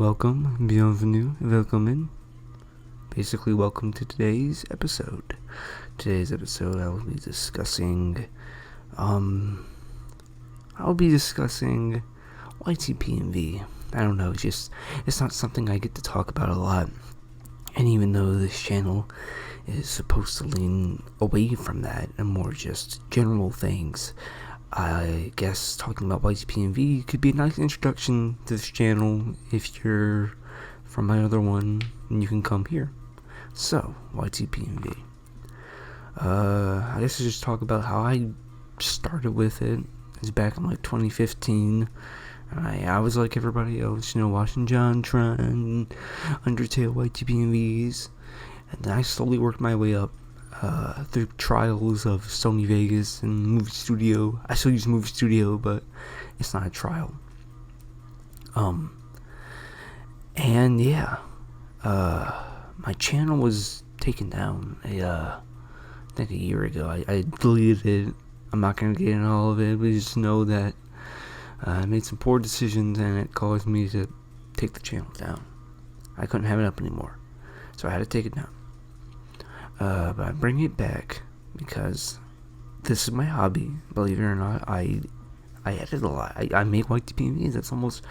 welcome, Beinvenue and Willkommen. Basically, welcome to today's episode. Today's episode, I will be discussing YTPMV. I don't know, it's not something I get to talk about a lot. And even though this channel is supposed to lean away from that and more just general things, I guess talking about YTPMV could be a nice introduction to this channel if you're from my other one and you can come here. So, YTPMV. I guess I'll just talk about how I started with it. It's back in like 2015. I was like everybody else, watching John Tron and Undertale YTPMVs. And then I slowly worked my way up through trials of Sony Vegas and Movie Studio. I still use Movie Studio, but it's not a trial. And yeah, my channel was taken down I think a year ago. I deleted it. I'm not going to get into all of it, but just know that I made some poor decisions and it caused me to take the channel down. I couldn't have it up anymore, so I had to take it down. But I bring it back because this is my hobby. Believe it or not, I edit a lot. I make YTPMVs. That's almost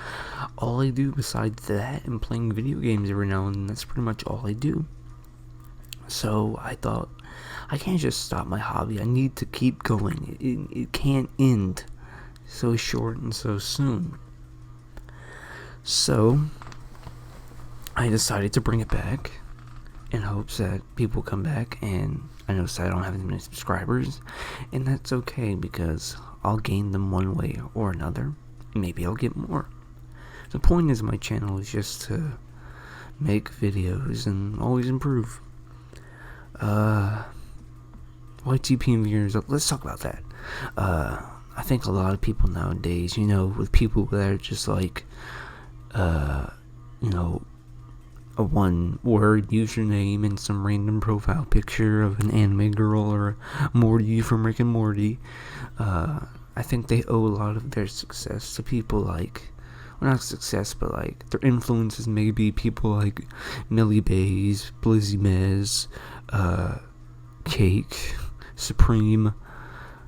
all I do besides that and playing video games every now and then. That's pretty much all I do. So I thought, I can't just stop my hobby. I need to keep going. It can't end so short and so soon. So I decided to bring it back in hopes that people come back, and I noticed I don't have as many subscribers, and that's okay because I'll gain them one way or another. Maybe I'll get more. The point is, my channel is just to make videos and always improve. YTPMVers, let's talk about that. I think a lot of people nowadays, with people that are just like, a one-word username and some random profile picture of an anime girl or Morty from Rick and Morty. I think they owe a lot of their success to people like, well, not success, but like their influences. Maybe people like Millie Bays, Blizzy Mez, Cake, Supreme.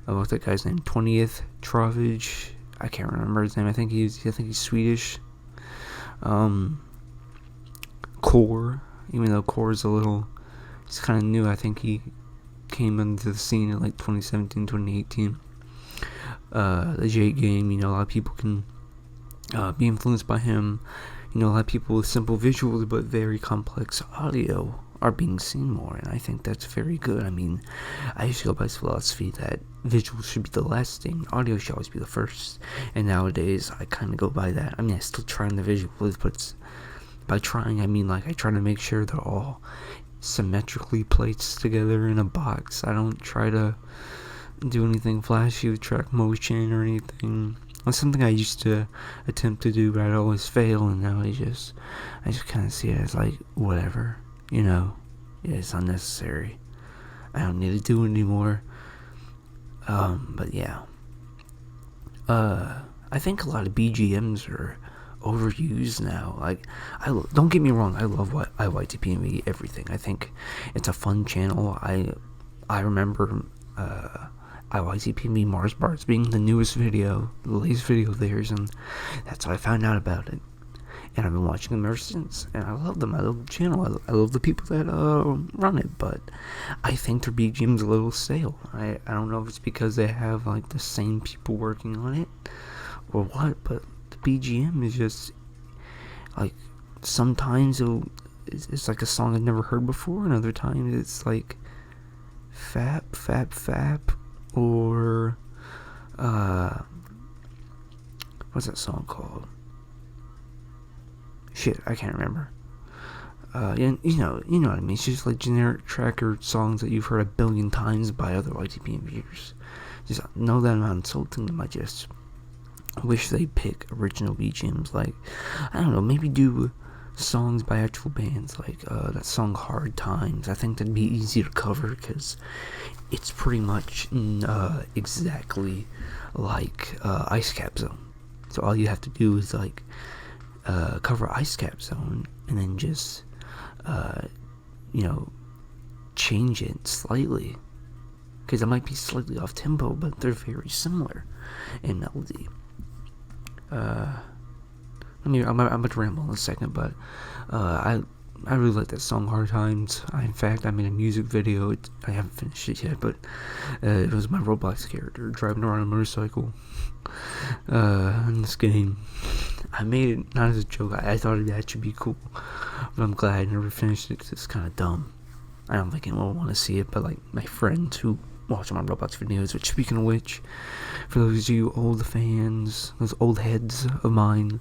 What's that guy's name? 20th Trovage. I can't remember his name. I think he's Swedish. Core, even though Core is it's kind of new. I think he came into the scene in like 2017, 2018. The Jake game, a lot of people can be influenced by him. A lot of people with simple visuals but very complex audio are being seen more, and I think that's very good. I mean, I used to go by this philosophy that visuals should be the last thing, audio should always be the first, and nowadays I kind of go by that. I mean, I still try on the visuals, but by trying, I mean like I try to make sure they're all symmetrically placed together in a box. I don't try to do anything flashy with track motion or anything. That's something I used to attempt to do, but I'd always fail, and now I just kind of see it as like, whatever, it's unnecessary. I don't need to do it anymore. But yeah. I think a lot of BGMs are overused now. Like, don't get me wrong, I love YTPMV, everything. I think it's a fun channel. I remember YTPMV Mars Bars being the latest video of theirs, and that's how I found out about it. And I've been watching them ever since, and I love them. I love the channel. I love the people that run it, but I think their BGM's a little stale. I don't know if it's because they have like the same people working on it or what, but the BGM is just like, sometimes it's like a song I've never heard before, and other times it's like fap fap fap, or what's that song called? Shit, I can't remember. You know what I mean. It's just like generic tracker songs that you've heard a billion times by other YTPMVers. Just know that I'm not insulting them. I just wish they pick original BGMs. Like, I don't know, maybe do songs by actual bands, like that song Hard Times. I think that'd be easy to cover because it's pretty much exactly like Ice Cap Zone. So all you have to do is like cover Ice Cap Zone and then just, change it slightly. Because it might be slightly off tempo, but they're very similar in melody. I'm about to ramble in a second, but I really like that song, Hard Times. In fact, I made a music video. I haven't finished it yet, but it was my Roblox character driving around a motorcycle in this game. I made it not as a joke. I thought it'd actually be cool, but I'm glad I never finished it because it's kind of dumb. I don't think anyone will want to see it, but like my friends who watch my Roblox videos. Which, speaking of which, for those of you old fans, those old heads of mine,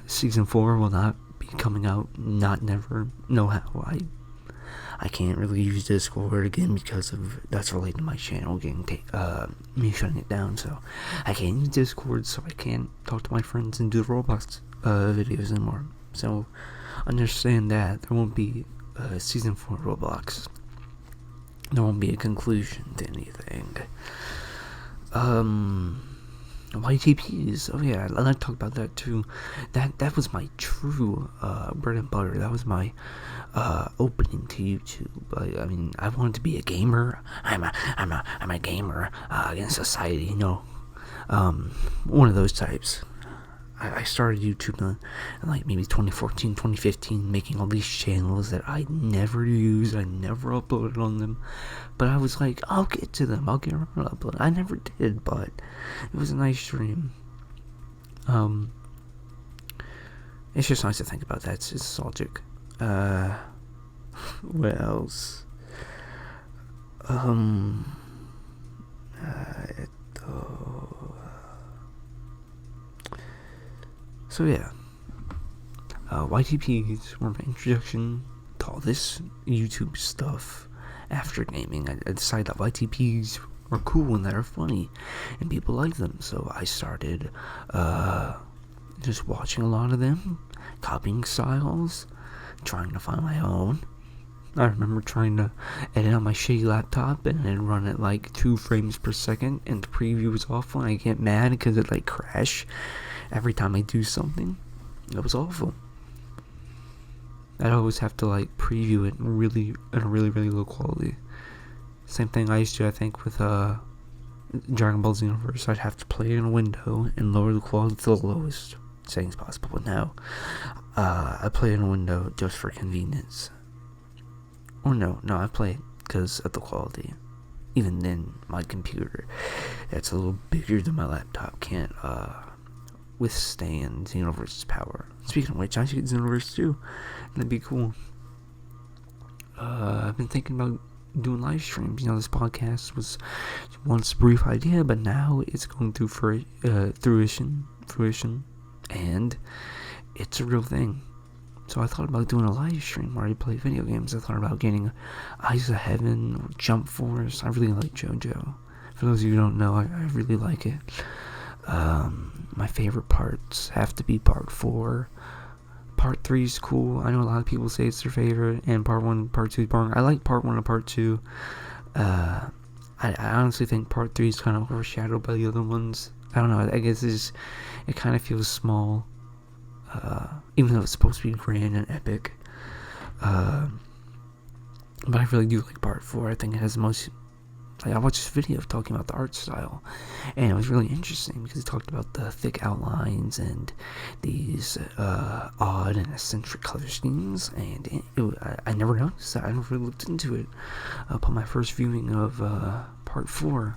season 4 will not be coming out. Not never. No how. I can't really use Discord again because of that's related to my channel getting me shutting it down. So I can't use Discord, so I can't talk to my friends and do the Roblox videos anymore. So understand that there won't be season 4 Roblox. There won't be a conclusion to anything. YTPs. Oh yeah, I'd like to talk about that too. That was my true bread and butter. That was my opening to YouTube. I mean, I wanted to be a gamer. I'm a gamer against society. One of those types. I started YouTube in like maybe 2014, 2015, making all these channels that I never used. I never uploaded on them. But I was like, I'll get to them. I'll get around to upload. I never did, but it was a nice dream. It's just nice to think about that. It's nostalgic. What else? So yeah, YTPs were my introduction to all this YouTube stuff. After gaming, I decided that YTPs were cool and that are funny, and people like them. So I started just watching a lot of them, copying styles, trying to find my own. I remember trying to edit on my shitty laptop and then run at like 2 frames per second, and the preview was awful, and I get mad because it like crash every time I do something. It was awful. I'd always have to like preview it in a really low quality. Same thing I used to, I think, with Dragon Ball Xenoverse. I'd have to play it in a window and lower the quality to the lowest settings possible. But now, I play it in a window just for convenience. Or no, I play it because of the quality. Even then, my computer, that's a little bigger than my laptop, can't withstand Xenoverse's power. Speaking of which, I should get Xenoverse too. That'd be cool. I've been thinking about doing live streams. This podcast was once a brief idea, but now it's going through fruition, and it's a real thing. So I thought about doing a live stream where I play video games. I thought about getting Eyes of Heaven or Jump Force. I really like JoJo. For those of you who don't know, I really like it. My favorite parts have to be part 4. Part 3 is cool. I know a lot of people say it's their favorite, and part 1 and part 2 is boring. I like part 1 and part 2. I honestly think part 3 is kind of overshadowed by the other ones. I don't know, I guess it kind of feels small, even though it's supposed to be grand and epic. But I really do like part 4. I think it has the most... I watched this video talking about the art style, and it was really interesting because he talked about the thick outlines and these odd and eccentric color schemes, and I never noticed that. I never really looked into it upon my first viewing of part 4.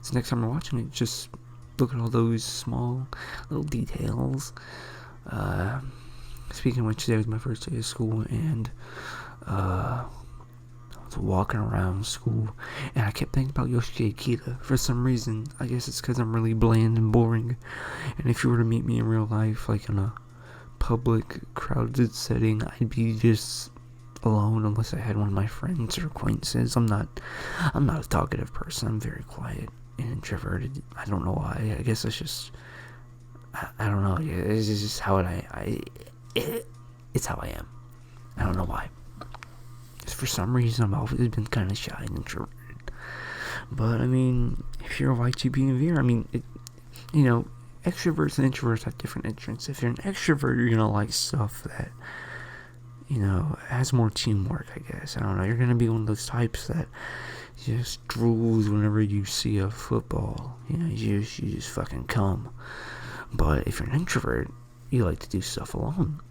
So next time I'm watching it, just look at all those small little details. Speaking of which, today was my first day of school, and walking around school, and I kept thinking about Yoshiki Akita for some reason. I guess it's because I'm really bland and boring, and if you were to meet me in real life, like in a public, crowded setting, I'd be just alone unless I had one of my friends or acquaintances. I'm not a talkative person. I'm very quiet and introverted. I don't know why. I guess it's just, I don't know. It's just how it's how I am. I don't know why. For some reason, I've always been kind of shy and introverted. But, I mean, if you're a YTPMV, I mean, extroverts and introverts have different interests. If you're an extrovert, you're gonna like stuff that, has more teamwork, I guess. I don't know. You're gonna be one of those types that just drools whenever you see a football. You just fucking come. But if you're an introvert, you like to do stuff alone.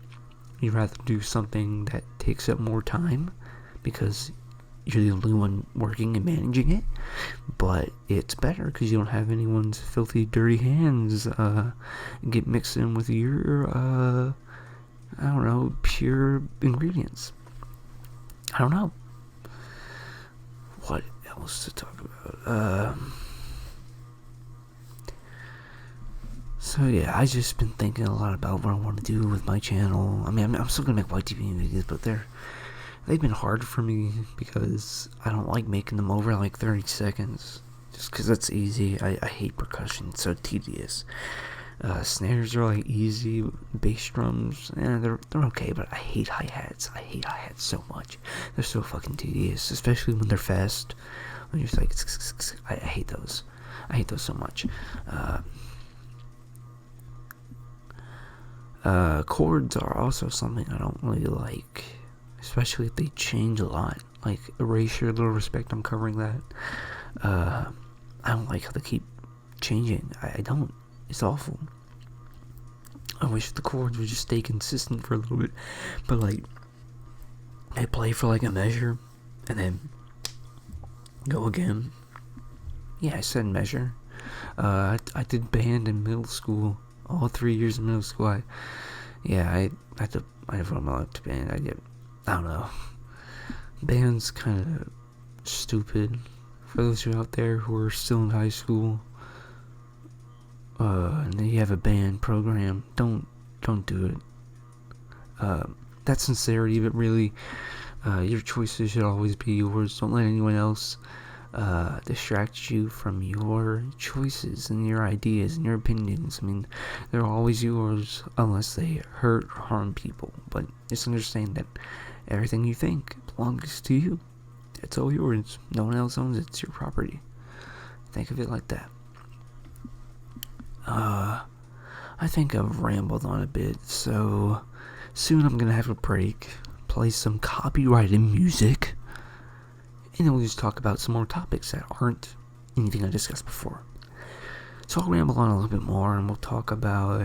You'd rather do something that takes up more time because you're the only one working and managing it. But it's better because you don't have anyone's filthy, dirty hands get mixed in with your, pure ingredients. I don't know. What else to talk about? So yeah, I just been thinking a lot about what I want to do with my channel. I mean, I'm still gonna make YTPMV videos, but they've been hard for me because I don't like making them over like 30 seconds. Just because that's easy. I hate percussion. It's so tedious. Snares are like easy. Bass drums, they're okay, but I hate hi-hats. I hate hi-hats so much. They're so fucking tedious, especially when they're fast. When you're just like, I hate those. I hate those so much. Chords are also something I don't really like, especially if they change a lot. Like Erasure, Little Respect, I'm covering that. I don't like how they keep changing. I don't. It's awful. I wish the chords would just stay consistent for a little bit, but like they play for like a measure and then go again. Yeah, I said measure. I did band in middle school. All 3 years of middle school. I devoted my life to band. I don't know. Band's kind of stupid. For those of you out there who are still in high school, and you have a band program, don't do it. That's sincerity, but really, your choices should always be yours. Don't let anyone else distract you from your choices and your ideas and your opinions. I mean, they're always yours unless they hurt or harm people. But just understand that everything you think belongs to you. It's all yours. No one else owns it. It's your property. Think of it like that. I think I've rambled on a bit, so soon I'm gonna have a break, play some copyrighted music, and then we'll just talk about some more topics that aren't anything I discussed before. So I'll ramble on a little bit more, and let's talk about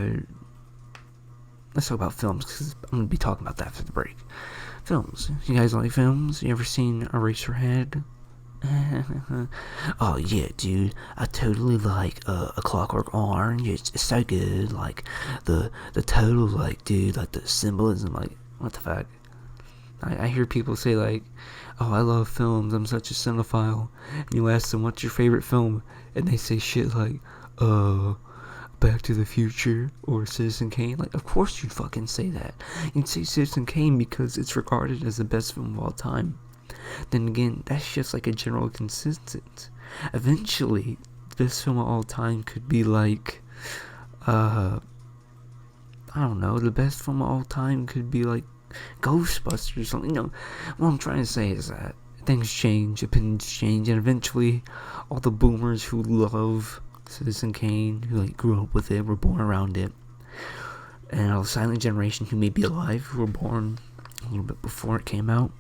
films, because I'm going to be talking about that after the break. Films. You guys like films? You ever seen Eraserhead? Oh yeah, dude, I totally like A Clockwork Orange. It's so good. Like the total, like, dude, like the symbolism, like, what the fuck. I hear people say like, oh, I love films, I'm such a cinephile, and you ask them what's your favorite film, and they say shit like, Back to the Future or Citizen Kane. Like, of course you'd fucking say that. You'd say Citizen Kane because it's regarded as the best film of all time. Then again, that's just like a general consensus. Eventually, the best film of all time could be like, I don't know, the best film of all time could be like Ghostbusters or something. You know, what I'm trying to say is that things change, opinions change, and eventually all the boomers who love Citizen Kane, who like grew up with it, were born around it, and all the silent generation who may be alive, who were born a little bit before it came out,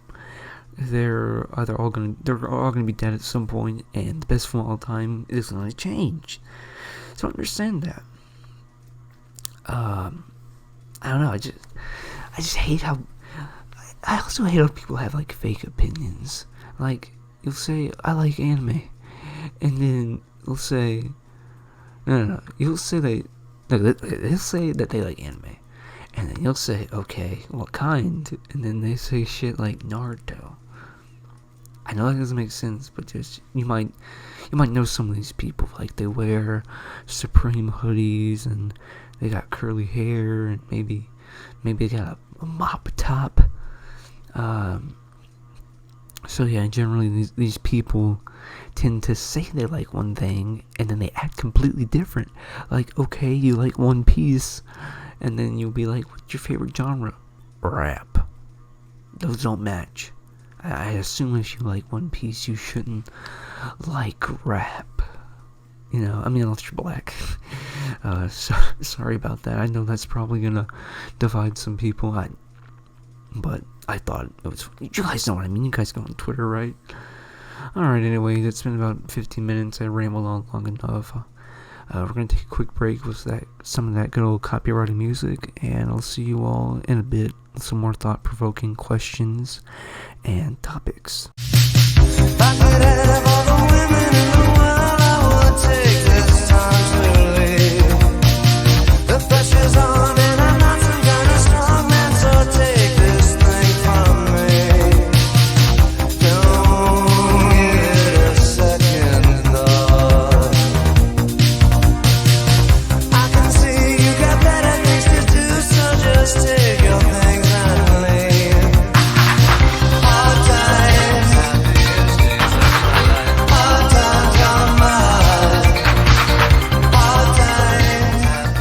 they're all gonna be dead at some point, and the best film of all time is gonna change. So understand that. I don't know. I just hate how. I also hate how people have like fake opinions. Like, you'll say I like anime, and then you'll say no. You'll say they'll say that they like anime, and then you'll say, okay, what kind? And then they say shit like Naruto. I know that doesn't make sense, but just you might know some of these people. Like, they wear Supreme hoodies and they got curly hair and maybe they got a mop top. So yeah, generally these people tend to say they like one thing and then they act completely different. Like, okay, you like One Piece, and then you'll be like, what's your favorite genre? Rap. Those don't match. I assume if you like One Piece, you shouldn't like rap. You know, I mean, unless you're black. Sorry about that. I know that's probably gonna divide some people. But I thought it was. You guys know what I mean. You guys go on Twitter, right? Alright, anyway, it's been about 15 minutes. I rambled on long enough. We're gonna take a quick break with some of that good old copyrighted music, and I'll see you all in a bit with some more thought-provoking questions and topics. If I could have all the women in the world, I would take this time to leave. The pressure's on and I'm not some kind of strong man, so take this thing from me. Don't give it a second thought. I can see you got better things to do, so just take your things and leave. Hard times, hard times gone by. Hard times,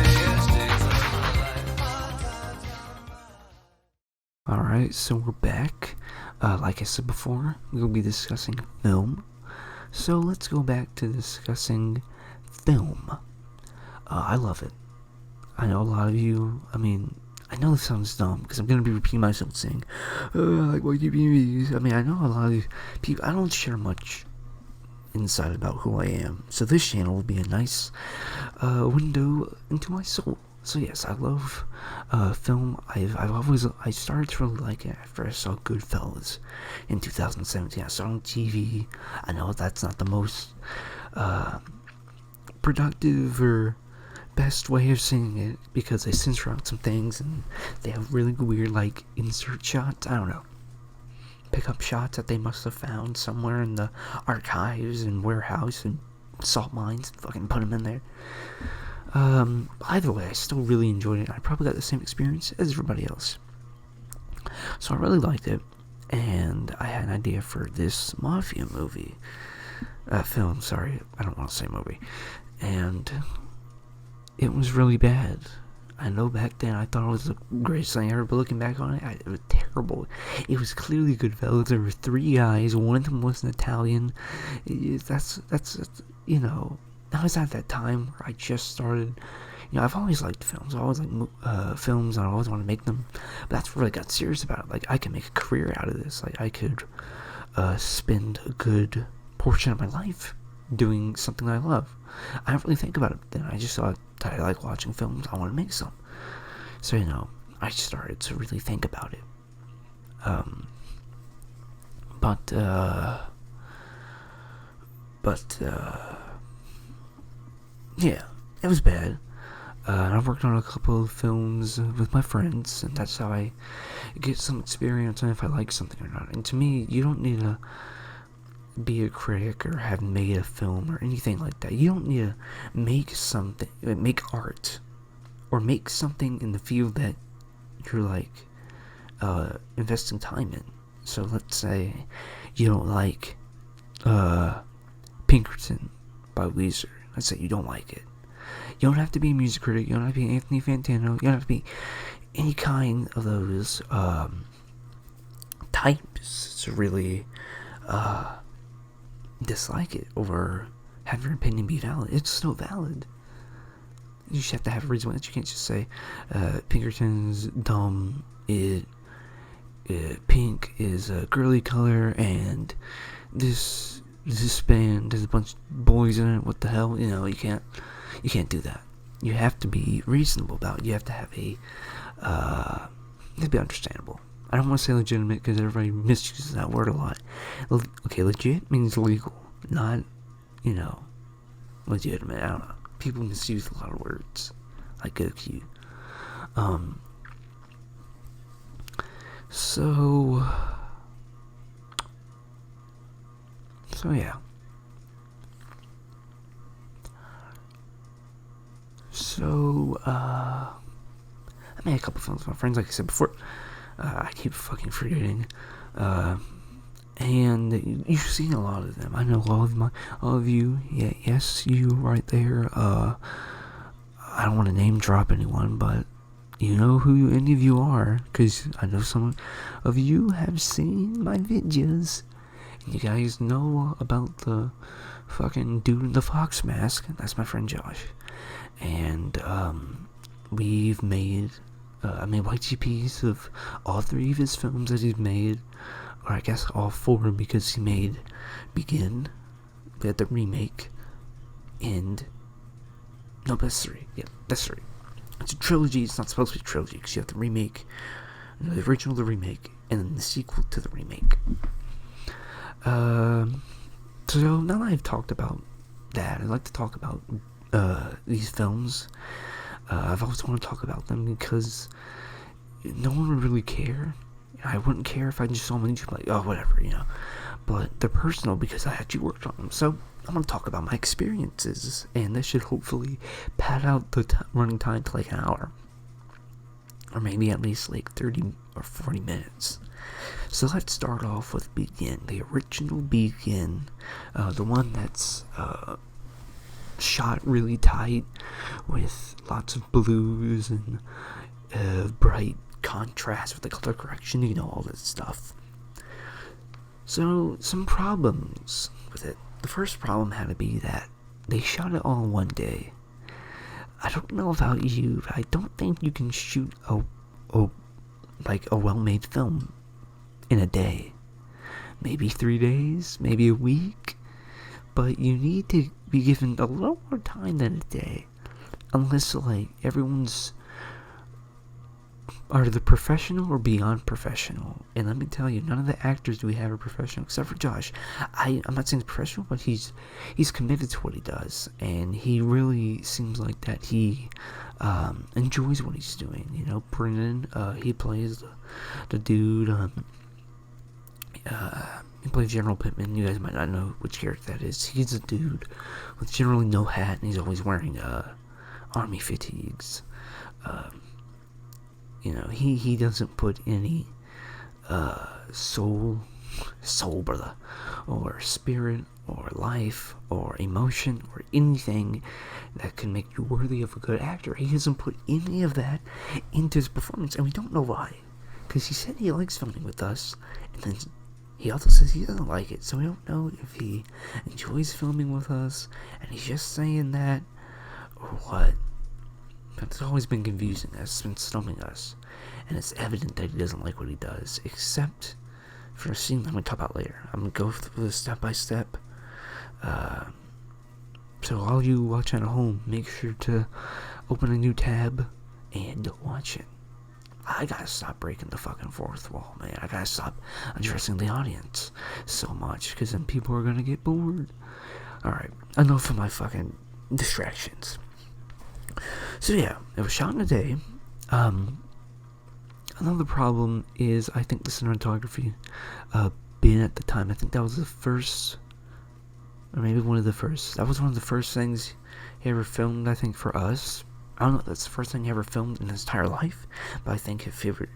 happiest days of my life. Hard times gone by. Alright, so we're back. Like I said before, we'll be discussing film. So let's go back to discussing film. I love it. I know a lot of you, I know this sounds dumb, because I'm going to be repeating myself saying, I like YTPMV. I know a lot of people, I don't share much insight about who I am. So this channel will be a nice window into my soul. So yes, I love film. I started to really like it after I saw Goodfellas in 2017. I saw it on TV. I know that's not the most productive or best way of seeing it, because they censor out some things and they have really weird insert shots. I don't know. Pickup shots that they must have found somewhere in the archives and warehouse and salt mines and fucking put them in there. Either way, I still really enjoyed it. I probably got the same experience as everybody else. So I really liked it, and I had an idea for this mafia film, sorry, I don't want to say movie, and it was really bad. I know back then I thought it was the greatest thing ever, but looking back on it, it was terrible. It was clearly Goodfellas. There were 3 guys, one of them was an Italian. That's I was at that time where I just started. I've always liked films. I always liked films, and I always want to make them. But that's what I really got serious about it. I could make a career out of this. I could spend a good portion of my life doing something I love. I don't really think about it then. I just thought that I like watching films. I want to make some. So, I started to really think about it. Yeah, it was bad. And I've worked on a couple of films with my friends, and that's how I get some experience on if I like something or not. And to me, you don't need to be a critic or have made a film or anything like that. You don't need to make art, or make something in the field that you're investing time in. So let's say you don't like Pinkerton by Weezer. Let's say you don't like it. You don't have to be a music critic. You don't have to be Anthony Fantano. You don't have to be any kind of those types to really dislike it or have your opinion be valid. It's still valid. You just have to have a reason. You can't just say Pinkerton's dumb. Pink is a girly color, and this band has a bunch of boys in it. What the hell? You can't do that. You have to be reasonable about it. You have to have you have to be understandable. I don't want to say legitimate because everybody misuses that word a lot. Okay, legit means legal, not, legitimate. I don't know. People misuse a lot of words. I go to you. So yeah. I made a couple films with my friends, like I said before. I keep fucking forgetting. And you've seen a lot of them. I know all of you. Yeah, yes, you right there. I don't want to name drop anyone, but you know who any of you are, because I know some of you have seen my videos. You guys know about the fucking dude in the fox mask. That's my friend Josh. and we've made YTPs of all 3 of his films that he's made, or I guess all 4, because he made Begin, we had the remake, and no, that's 3. Yeah, that's 3. It's a trilogy. It's not supposed to be a trilogy because you have the remake, the original, the remake, and then the sequel to the remake. So now that I've talked about that, I'd like to talk about these films. I've always wanted to talk about them because no one would really care. I wouldn't care if I just saw them on YouTube, like, oh, whatever, But they're personal because I actually worked on them. So I'm going to talk about my experiences, and this should hopefully pad out the running time to like an hour. Or maybe at least like 30 or 40 minutes. So let's start off with Begin, the original Begin, the one that's shot really tight with lots of blues and bright contrast with the color correction, all this stuff. So, some problems with it. The first problem had to be that they shot it all in one day. I don't know about you, but I don't think you can shoot a well-made film in a day. Maybe 3 days, maybe a week, but you need to be given a little more time than a day. Unless, everyone's are the professional or beyond professional. And let me tell you, none of the actors we have are professional, except for Josh. I'm not saying he's professional, but he's committed to what he does, and he really seems like that he enjoys what he's doing. Brennan, he plays the dude. He plays General Pittman. You guys might not know which character that is. He's a dude with generally no hat, and he's always wearing army fatigues. He doesn't put any soul, brother, or spirit, or life, or emotion, or anything that can make you worthy of a good actor. He doesn't put any of that into his performance, and we don't know why. Because he said he likes filming with us, and then he also says he doesn't like it, so we don't know if he enjoys filming with us, and he's just saying that, or what. But it's always been confusing. It's been stumping us. And it's evident that he doesn't like what he does. Except for a scene I'm going to talk about later. I'm going to go through this step by step. So all you watching at home, make sure to open a new tab and watch it. I gotta stop breaking the fucking fourth wall, man. I gotta stop addressing the audience so much, because then people are gonna get bored. Alright, enough of my fucking distractions. So yeah, it was shot in a day. Another problem is, I think, the cinematography. Being at the time, I think that was the first, or maybe one of the first. That was one of the first things he ever filmed, I think, for us. I don't know if that's the first thing he ever filmed in his entire life, but I think if he ever,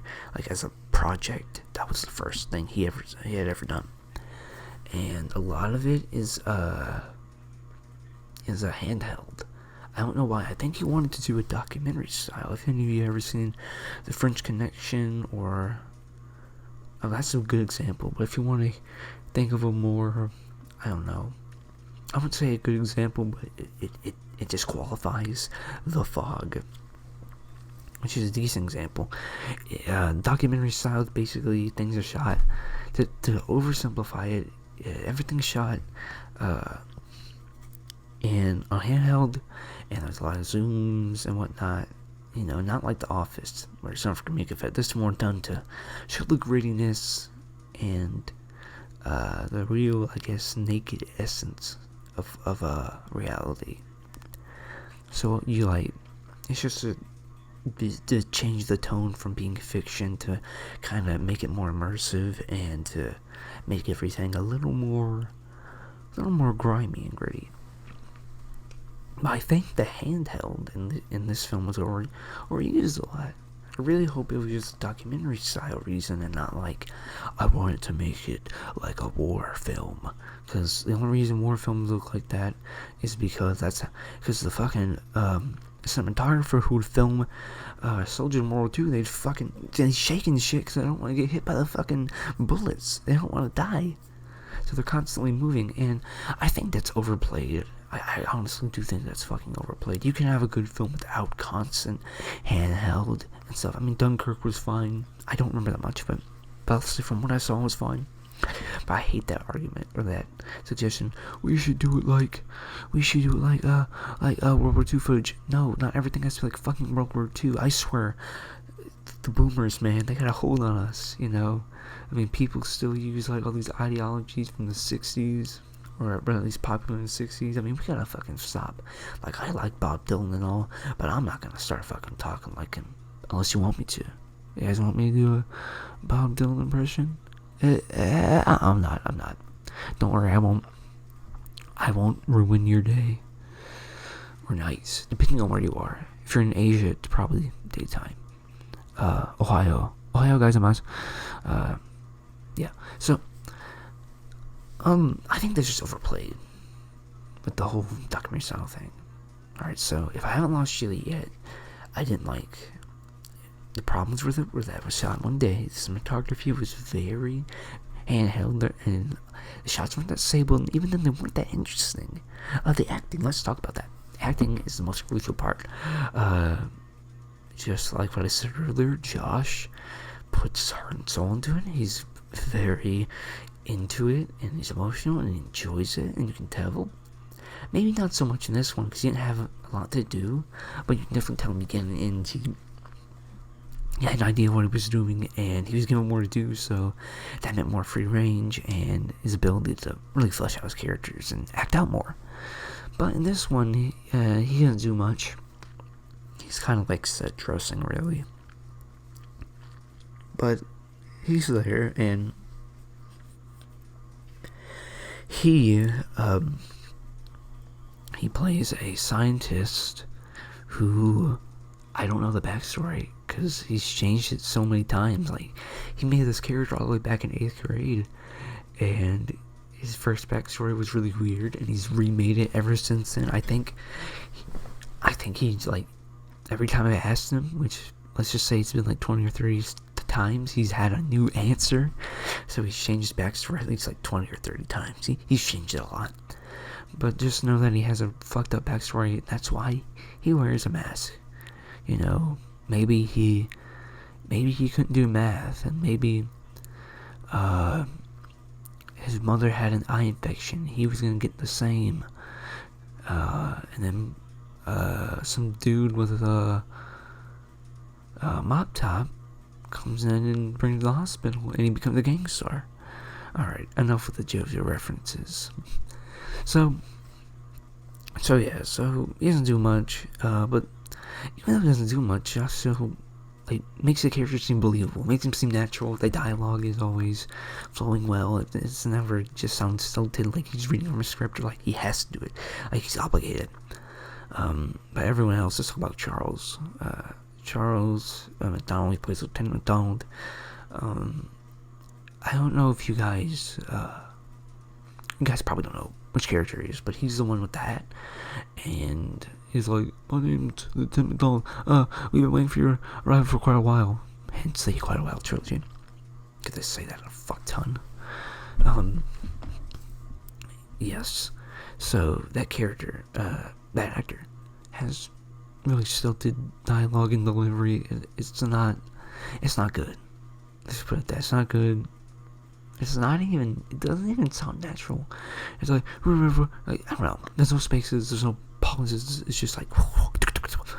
as a project, that was the first thing he had ever done. And a lot of it is a handheld. I don't know why. I think he wanted to do a documentary style. If any of you ever seen The French Connection, or that's a good example. But if you want to think of a more, I don't know, I would say a good example, but it disqualifies The Fog, which is a decent example. Documentary style, basically things are shot to oversimplify it. Everything's shot in a handheld, and there's a lot of zooms and whatnot. Not like The Office, where it's not for comedic effect. This is more done to show the grittiness and the real, naked essence of reality. So it's just to change the tone from being fiction to kind of make it more immersive, and to make everything a little more grimy and gritty. But I think the handheld in this film was used a lot. I really hope it was just a documentary style reason, and not I wanted to make it like a war film. Because the only reason war films look like that is because the fucking cinematographer who would film Soldier in World War II, they'd shaking shit because they don't want to get hit by the fucking bullets. They don't want to die. So they're constantly moving, and I think that's overplayed. I honestly do think that's fucking overplayed. You can have a good film without constant handheld and stuff. I mean, Dunkirk was fine. I don't remember that much, but honestly, from what I saw, it was fine. But I hate that argument or that suggestion. We should do it like World War II footage. No, not everything has to be like fucking World War II. I swear, the boomers, man, they got a hold on us. You know, I mean, people still use like all these ideologies from the '60s, or at least popular in the '60s. I mean, we gotta fucking stop. Like, I like Bob Dylan and all, but I'm not gonna start fucking talking like him unless you want me to. You guys want me to do a Bob Dylan impression? I'm not. Don't worry, I won't ruin your day or nights, depending on where you are. If you're in Asia, it's probably daytime. Ohio, guys, I'm nice. Yeah. So, I think that's just overplayed with the whole documentary style thing. All right. So, if I haven't lost Chile yet, I didn't like. The problems with it were that it was shot in one day. The cinematography was very handheld, and the shots weren't that stable, and even then they weren't that interesting. The acting, let's talk about that. Acting is the most crucial part. Just like what I said earlier, Josh puts heart and soul into it. He's very into it, and he's emotional, and he enjoys it, and you can tell. Maybe not so much in this one, because he didn't have a lot to do, but you can definitely tell him getting into. He had an idea of what he was doing, and he was given more to do, so that meant more free range and his ability to really flesh out his characters and act out more. But in this one, he doesn't do much. He's kind of like set dressing, really. But he's there, and he plays a scientist who, I don't know the backstory, because he's changed it so many times. Like, he made this character all the way back in 8th grade, and his first backstory was really weird, and he's remade it ever since then. I think he's, like, every time I asked him, which, let's just say it's been like 20 or 30 times, he's had a new answer. So he's changed his backstory at least like 20 or 30 times. He's changed it a lot. But just know that he has a fucked up backstory. That's why he wears a mask. You know, maybe he couldn't do math, and maybe his mother had an eye infection. He was gonna get the same, and then some dude with a mop top comes in and brings him to the hospital, and he becomes a gang star. All right, enough with the JoJo references. So he doesn't do much, but even though he doesn't do much, Josh still makes the character seem believable, makes him seem natural. The dialogue is always flowing well. It's never just sounds stilted, like he's reading from a script, or like he has to do it, like he's obligated. But everyone else, let's talk about Charles. Charles McDonald, he plays Lieutenant McDonald. I don't know if you guys probably don't know which character he is, but he's the one with the hat, and he's like, my name's Lieutenant McDonald. We've been waiting for your arrival for quite a while. Hence the quite a while trilogy. Could they say that a fuck ton? Yes. So that character, that actor, has really stilted dialogue and delivery. It's not good. Let's put it that. It's not good. It doesn't even sound natural. It's like, I don't know. There's no spaces, there's no pauses. It's just like,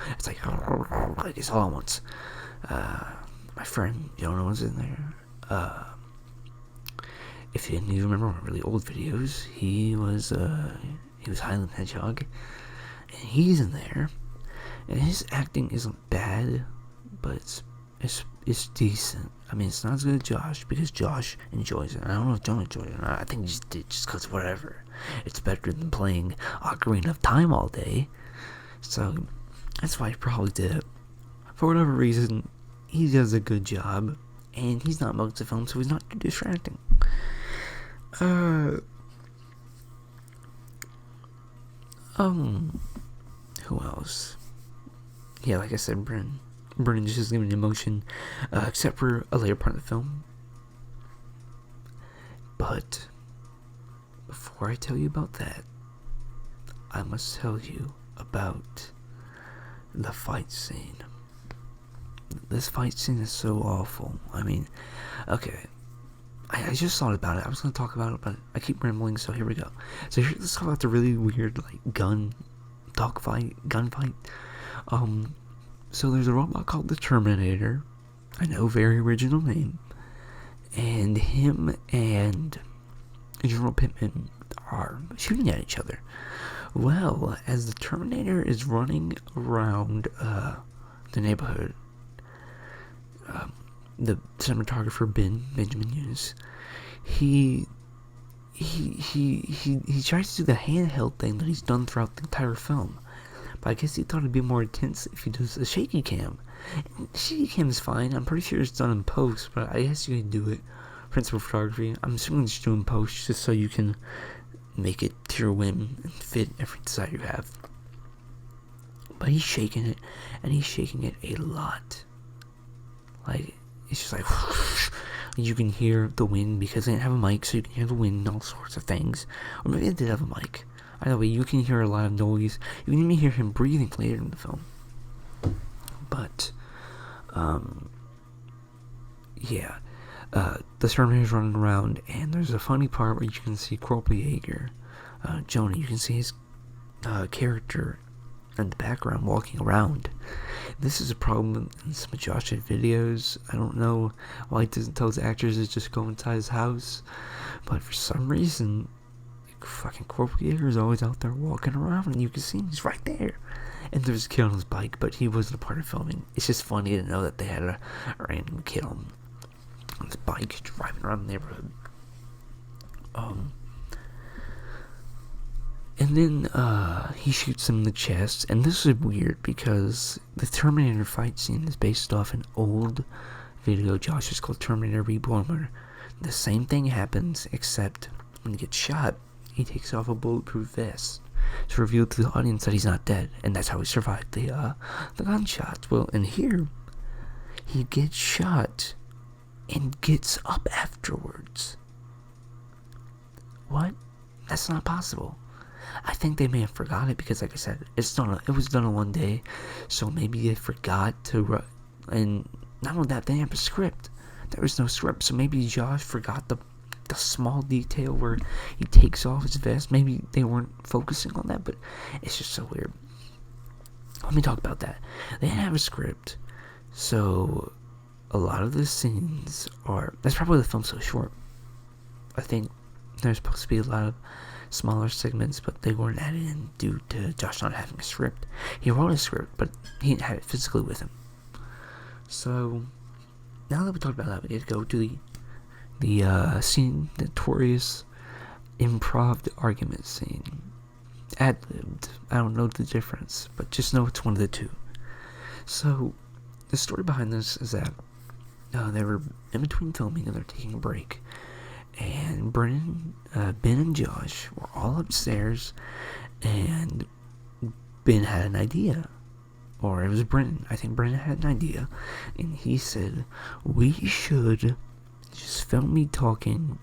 it's like it's all at once. My friend Jonah was in there. If you didn't even remember my really old videos, he was Highland Hedgehog, and he's in there, and his acting isn't bad, but it's decent. I mean, it's not as good as Josh, because Josh enjoys it. I don't know if Jonah enjoyed it or not. I think he just did, just because whatever. It's better than playing Ocarina of Time all day. So, that's why he probably did it. For whatever reason, he does a good job, and he's not most of the film, so he's not too distracting. Who else? Yeah, like I said, Brennan just isn't giving emotion, except for a later part of the film. But before I tell you about that, I must tell you about the fight scene. This fight scene is so awful. I mean, okay, I just thought about it. I was going to talk about it, but I keep rambling, so here we go. So let's talk about the really weird, like, gunfight. So there's a robot called the Terminator. I know, very original name. And him and General Pittman are shooting at each other. Well, as the Terminator is running around the neighborhood, the cinematographer Benjamin Hughes, he tries to do the handheld thing that he's done throughout the entire film. But I guess he thought it'd be more intense if he does a shaky cam. And shaky cam is fine. I'm pretty sure it's done in post, but I guess you can do it. Principal photography. I'm assuming it's doing post just so you can make it to your whim and fit every desire you have. But he's shaking it, and he's shaking it a lot. Like, it's just like, you can hear the wind because they didn't have a mic, so you can hear the wind and all sorts of things. Or maybe they did have a mic. Either way, you can hear a lot of noise. You can even hear him breathing later in the film. But, yeah. The Terminator's running around, and there's a funny part where you can see Corporal Yeager, Jonah. You can see his character in the background walking around. This is a problem in some of Josh's videos. I don't know why he doesn't tell his actors to just go inside his house, but for some reason, fucking Corporal Yeager is always out there walking around, and you can see him. He's right there. And there's a kid on his bike, but he wasn't a part of filming. It's just funny to know that they had a random kid on his bike driving around the neighborhood. And then he shoots him in the chest, and this is weird because the Terminator fight scene is based off an old video Josh has called Terminator Reborn, where the same thing happens, except when he gets shot, he takes off a bulletproof vest to reveal to the audience that he's not dead, and that's how he survived the gunshots. Well, in here, he gets shot and gets up afterwards. What? That's not possible. I think they may have forgot it because, like I said, it was done in one day, so maybe they forgot to. And not only that, they didn't have a script. There was no script, so maybe Josh forgot the small detail where he takes off his vest. Maybe they weren't focusing on that, but it's just so weird. Let me talk about that. They didn't have a script, so a lot of the scenes are. That's probably why the film's so short. I think there's supposed to be a lot of smaller segments, but they weren't added in due to Josh not having a script. He wrote a script, but he didn't have it physically with him. So now that we talked about that, we need to go to the scene, the notorious improv argument scene. Ad-libbed. I don't know the difference, but just know it's one of the two. So the story behind this is that they were in between filming and they're taking a break. And Ben and Josh were all upstairs, and Ben had an idea. Or it was Brennan. I think Brennan had an idea. And he said, we should just film me talking.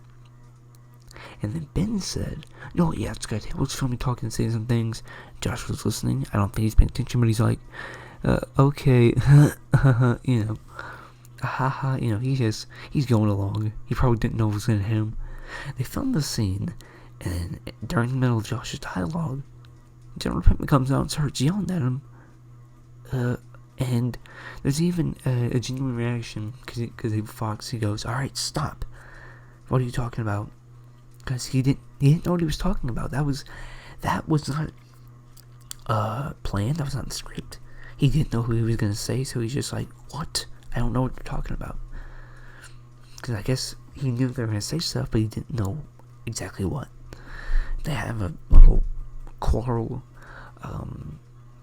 And then Ben said, no, yeah, it's good. We'll just film me talking and saying some things. Josh was listening. I don't think he's paying attention, but he's like, okay, you know. You know, he's going along. He probably didn't know it was gonna hit him. They filmed the scene, and during the middle of Josh's dialogue, General Pittman comes out and starts yelling at him. And there's even a genuine reaction because Fox, he goes, "All right, stop. What are you talking about?" Because he didn't know what he was talking about. That was not planned. That was not in the script. He didn't know who he was gonna say, so he's just like, "What? I don't know what you're talking about." Because I guess he knew they were going to say stuff, but he didn't know exactly what. They have a little quarrel.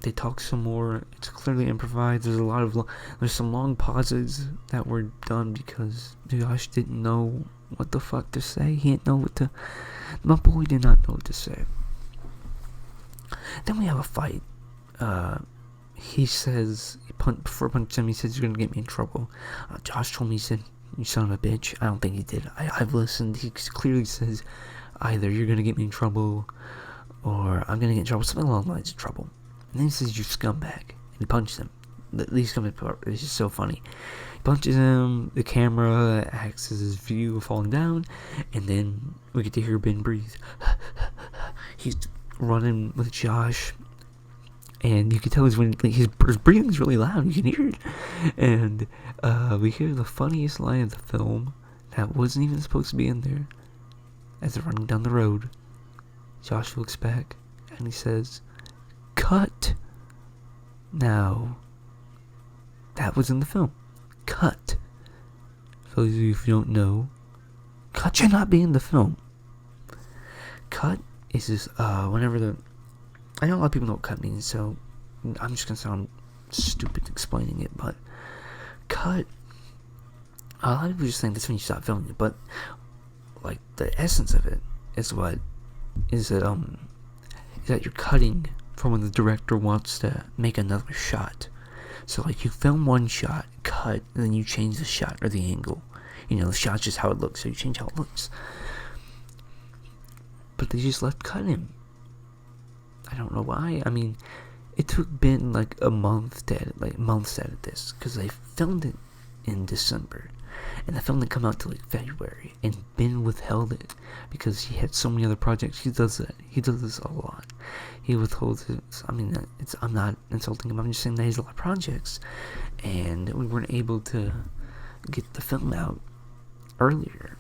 They talk some more. It's clearly improvised. There's some long pauses that were done because Josh didn't know what the fuck to say. He didn't know my boy did not know what to say. Then we have a fight. He says, before punching him, he says, "You're going to get me in trouble." Josh told me, he said, "You son of a bitch." I don't think he did. I've listened. He clearly says, either you're going to get me in trouble, or I'm gonna get in trouble, something along the lines of trouble. And then he says, you scumbag, and he punches him. The scumbag part is just so funny. He punches him, the camera acts as his view falling down, and then we get to hear Ben breathe. He's running with Josh, and you can tell his breathing's really loud, you can hear it. And we hear the funniest line of the film that wasn't even supposed to be in there. As they're running down the road, Josh looks back and he says, cut. Now, that was in the film. Cut. For those of you who don't know, cut should not be in the film. Cut is just, whenever I know a lot of people know what cut means, so I'm just gonna sound stupid explaining it, but cut, a lot of people just think that's when you stop filming it, but like the essence of it is that you're cutting from when the director wants to make another shot. So like you film one shot, cut, and then you change the shot or the angle. You know, the shot's just how it looks, so you change how it looks. But they just left cut in. I don't know why. I mean, it took Ben like a month to edit, months to edit this, because they filmed it in December, and the film didn't come out till like February, and Ben withheld it because he had so many other projects. He does that. He does this a lot. He withholds it. I mean, I'm not insulting him. I'm just saying that he has a lot of projects, and we weren't able to get the film out earlier.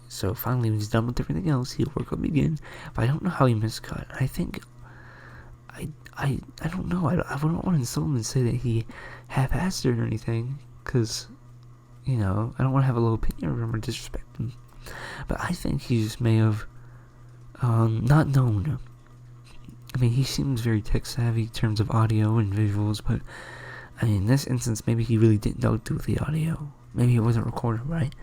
So finally, when he's done with everything else, he'll work with me again. But I don't know how he miscut. I think I don't know. I don't want to insult him and say that he half-assed it or anything, because, you know, I don't want to have a low opinion of him or disrespect him. But I think he just may have not known. I mean, he seems very tech-savvy in terms of audio and visuals, but, I mean, in this instance, maybe he really didn't know what to do with the audio. Maybe it wasn't recorded right,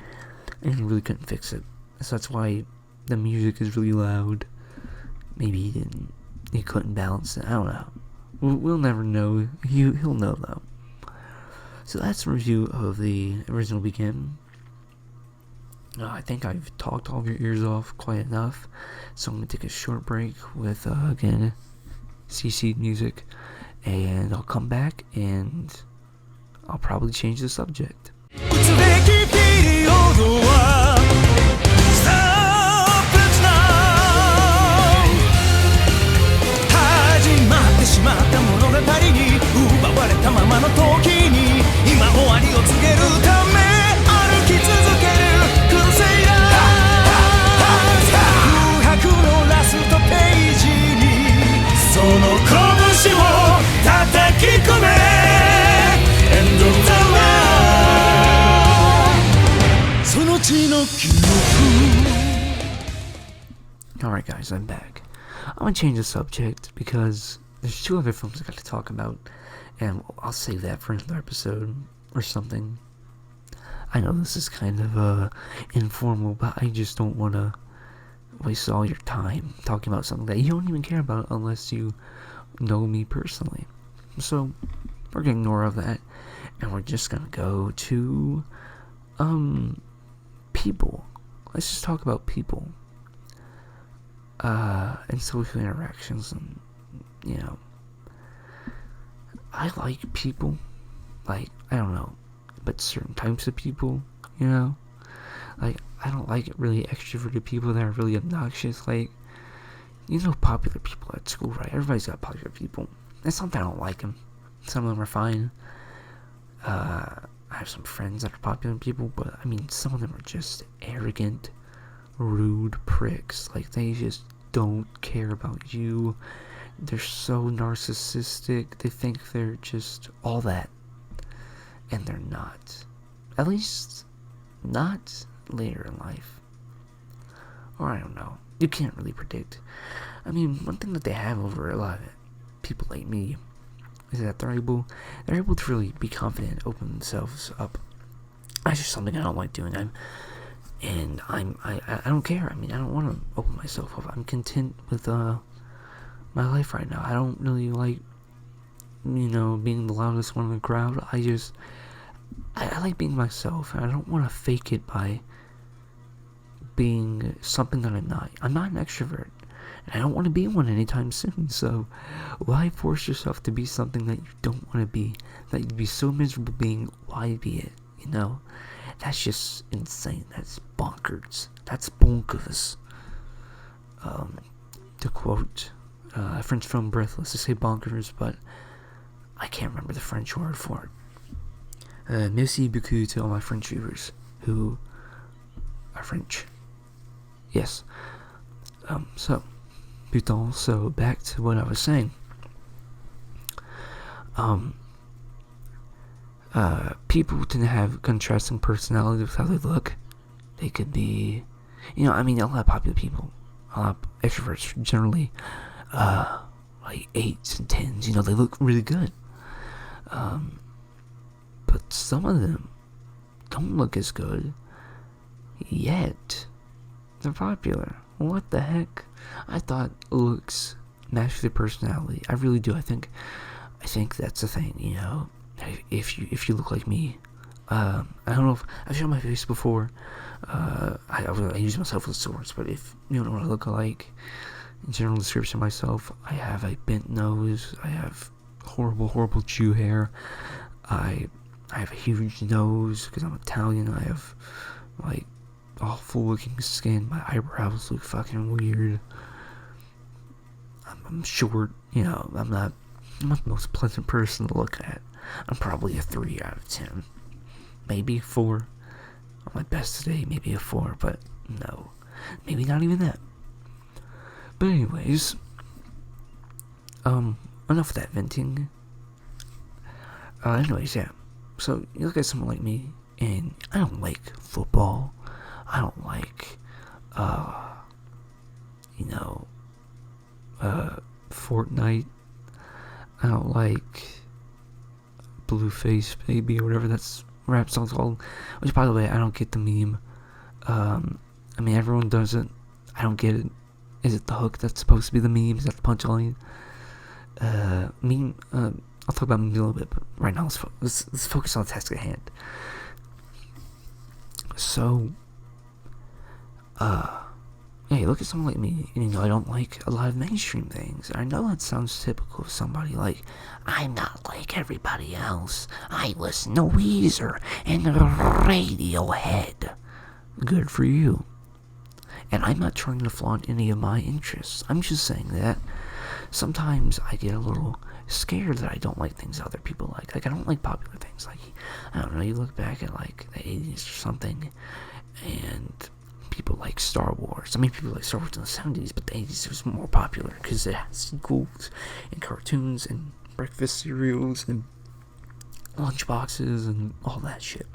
and he really couldn't fix it. So that's why the music is really loud. Maybe he couldn't balance it. I don't know. We'll never know. He'll know though. So that's a review of the original Begin. I think I've talked all of your ears off quite enough, so I'm gonna take a short break with again CC music, and I'll come back and I'll probably change the subject. Alright guys, I'm back. I'm gonna change the subject because there's two other films I got to talk about, and I'll save that for another episode or something. I know this is kind of informal, but I just don't want to waste all your time talking about something that you don't even care about unless you know me personally. So we're gonna ignore all that, and we're just gonna go to people. Let's just talk about people. And social interactions, and, you know, I like people, like, I don't know, but certain types of people, you know, like, I don't like really extroverted people that are really obnoxious, like, you know, popular people at school, right? Everybody's got popular people. It's not that I don't like them. Some of them are fine. I have some friends that are popular people, but, I mean, some of them are just arrogant, rude pricks. Like, they just don't care about you. They're so narcissistic. They think they're just all that, and they're not. At least not later in life. Or I don't know. You can't really predict. I mean, one thing that they have over a lot of people like me is that they're able to really be confident, open themselves up. That's just something I don't like doing. I don't care. I mean, I don't want to open myself up. I'm content with my life right now. I don't really like, you know, being the loudest one in the crowd. I like being myself, and I don't want to fake it by being something that I'm not. I'm not an extrovert. And I don't want to be one anytime soon, so why force yourself to be something that you don't want to be? That you'd be so miserable being, why be it? You know? That's just insane. That's bonkers. That's bonkers. To quote a French film Breathless, to say bonkers, but I can't remember the French word for it. Merci beaucoup to all my French viewers who are French. Yes. So back to what I was saying. People tend to have contrasting personalities with how they look. They could be, a lot of popular people, a lot of extroverts generally, like 8s and 10s, they look really good. But some of them don't look as good, yet they're popular. What the heck? I thought looks match their personality. I really do. I think that's the thing, If you look like me, I don't know if I've shown my face before. I use myself as source, but if you don't know what I look like, in general description of myself, I have a bent nose. I have horrible Jew hair. I have a huge nose because I'm Italian. I have like awful looking skin. My eyebrows look fucking weird. I'm short. I'm not the most pleasant person to look at. I'm probably a 3 out of 10. Maybe a 4. On my best today, maybe a 4, but no. Maybe not even that. But anyways, enough of that venting. Yeah. So, you look at someone like me, and I don't like football. I don't like, Fortnite. I don't like Blueface Baby or whatever that's rap song's called. Which, by the way, I don't get the meme. Everyone does it. I don't get it. Is it the hook that's supposed to be the meme? Is that the punchline? I'll talk about memes a little bit, but right now let's focus on the task at hand. So, you look at someone like me, and I don't like a lot of mainstream things. I know that sounds typical of somebody like, I'm not like everybody else. I listen to Weezer and Radiohead. Good for you. And I'm not trying to flaunt any of my interests. I'm just saying that sometimes I get a little scared that I don't like things other people like. Like, I don't like popular things. Like, I don't know, you look back at, like, the 80s or something, and people like Star Wars. People like Star Wars in the 70s, but the 80s was more popular because it had sequels and cartoons and breakfast cereals and lunchboxes and all that shit.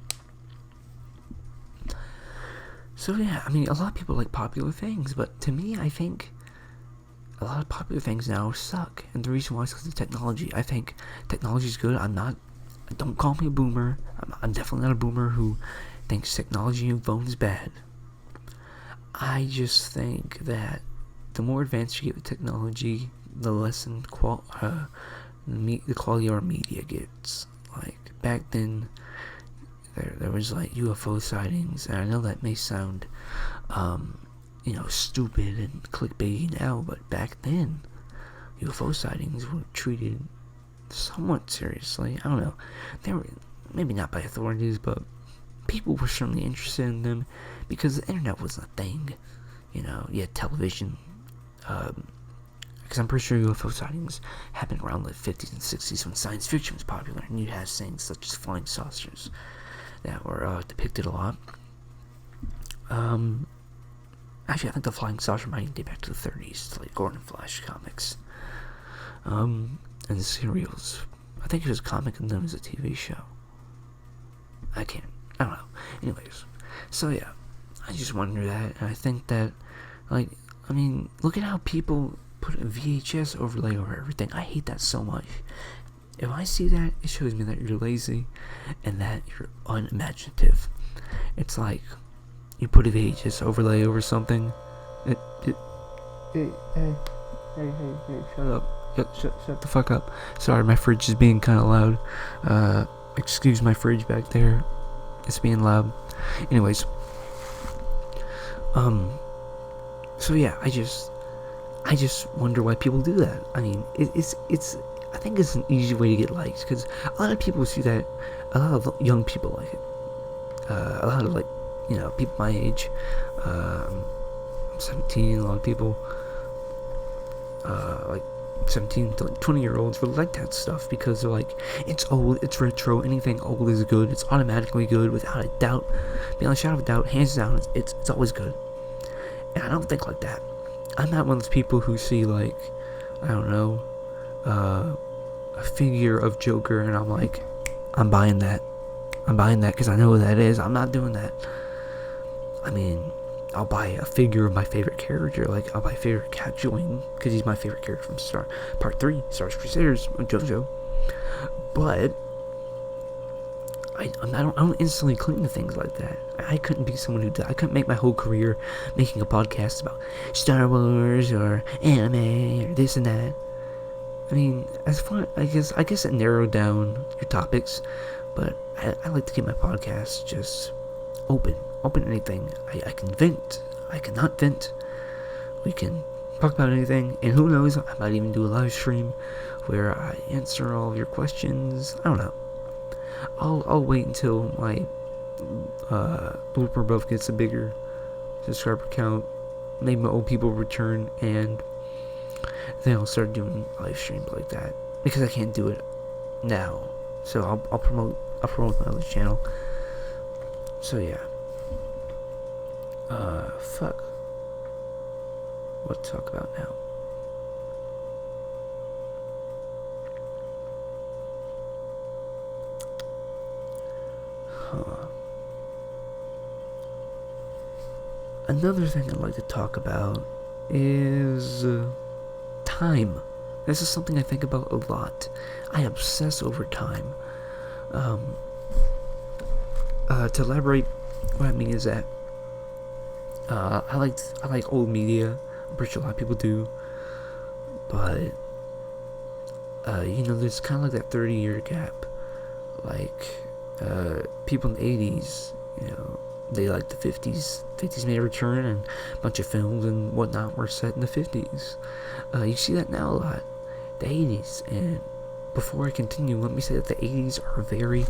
So yeah, a lot of people like popular things, but to me, I think a lot of popular things now suck. And the reason why is because of technology. I think technology is good. Don't call me a boomer. I'm definitely not a boomer who thinks technology and phones is bad. I just think that the more advanced you get with technology, the less the quality of our media gets. Like, back then, there was like UFO sightings, and I know that may sound, stupid and clickbaity now, but back then, UFO sightings were treated somewhat seriously. I don't know. They were, maybe not by authorities, but people were certainly interested in them because the internet wasn't a thing. You had television. Because I'm pretty sure UFO sightings happened around the 50s and 60s when science fiction was popular, and you had things such as flying saucers that were depicted a lot. Actually, I think the flying saucer might date back to the 30s, like Gordon Flash comics. And the serials. I think it was a comic and then it was a TV show. I don't know. Anyways, so yeah, I just wonder that, and I think that, look at how people put a VHS overlay over everything. I hate that so much. If I see that, it shows me that you're lazy and that you're unimaginative. It's like you put a VHS overlay over something. Hey, shut up. Shut the fuck up. Sorry, my fridge is being kind of loud. Excuse my fridge back there. It's being loud. Anyways. So yeah, I just wonder why people do that. I mean, it's I think it's an easy way to get likes, because a lot of people see that. A lot of young people like it. A lot of, like, people my age. I'm 17. A lot of people, like 17 to like 20-year-olds, really like that stuff, because they're like, it's old, it's retro, anything old is good, it's automatically good, without a doubt, beyond a shadow of a doubt, hands down, it's always good. And I don't think like that. I'm not one of those people who see, like, I don't know, a figure of Joker, and I'm like, I'm buying that because I know what that is. I'm not doing that. I mean, I'll buy a figure of my favorite character. Like, I'll buy a favorite Cat Join, because he's my favorite character from Part 3, Star Wars Crusaders, JoJo. But I don't instantly cling to things like that. I couldn't be someone who I couldn't make my whole career making a podcast about Star Wars or anime or this and that. I mean, as far, I guess it narrowed down your topics, but I like to keep my podcast just open to anything. I can vent, I cannot vent. We can talk about anything, and who knows, I might even do a live stream where I answer all of your questions. I don't know. I'll wait until my blooper buff gets a bigger subscriber count. Maybe my old people return, and then I'll start doing live streams like that, because I can't do it now. So I'll promote my other channel. So yeah. Fuck. What to talk about now? Another thing I'd like to talk about is time. This is something I think about a lot. I obsess over time. To elaborate, what I mean is that I like old media. I'm pretty sure a lot of people do, but there's kind of like that 30-year gap. Like people in the 80s, they like the 50s. 50s made a return, and a bunch of films and whatnot were set in the 50s. You see that now a lot. The 80s, and before I continue, let me say that the 80s are very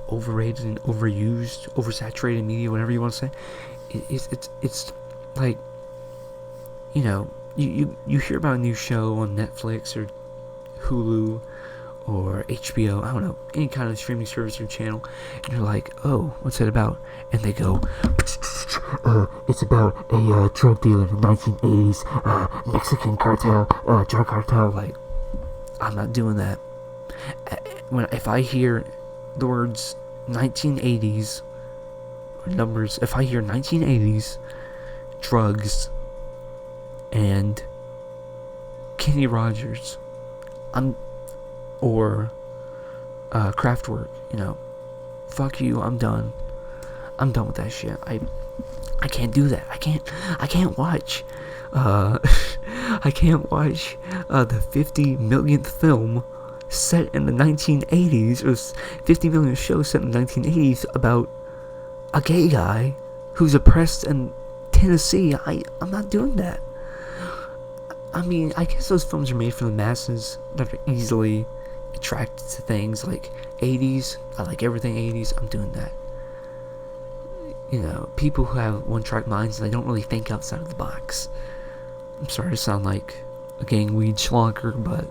overrated and overused, oversaturated media, whatever you want to say. It's like, you hear about a new show on Netflix or Hulu or HBO, I don't know, any kind of streaming service or channel, and you're like, oh, what's it about? And they go, it's about a drug dealer in the 1980s, Mexican cartel, drug cartel. Like, I'm not doing that. If I hear the words 1980s, or numbers, if I hear 1980s, drugs, and Kenny Rogers, or Kraftwerk, fuck you, I'm done with that shit. I can't do that. I can't watch I can't watch the 50 millionth film set in the 1980s, or 50 millionth show set in the 1980s about a gay guy who's oppressed in Tennessee. I'm not doing that. I mean, I guess those films are made for the masses that are easily attracted to things like 80s. I like everything 80s. I'm doing that. People who have one-track minds, they don't really think outside of the box. I'm sorry to sound like a gang weed schlonker, but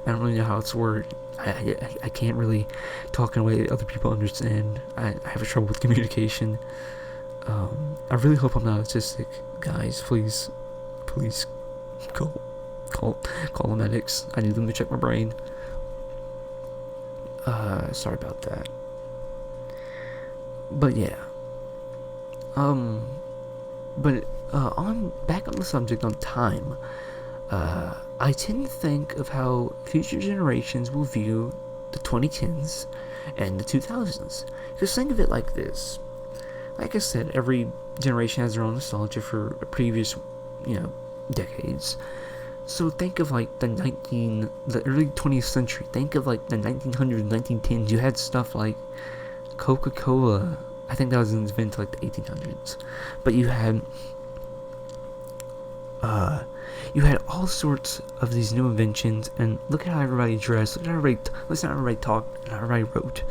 I don't really know how it's worded. I can't really talk in a way that other people understand. I have trouble with communication. I really hope I'm not autistic. Guys, please call the medics. I need them to check my brain. Sorry about that. But yeah. Back on the subject on time, I tend to think of how future generations will view the 2010s and the 2000s. Just think of it like this. Like I said, every generation has their own nostalgia for previous, decades. So think of like the early 20th century. Think of like the 1900s, 1910s. You had stuff like Coca-Cola. I think that was invented like the 1800s. But you had you had all sorts of these new inventions, and look at how everybody dressed, look at how everybody, listen how everybody talked, and how everybody wrote.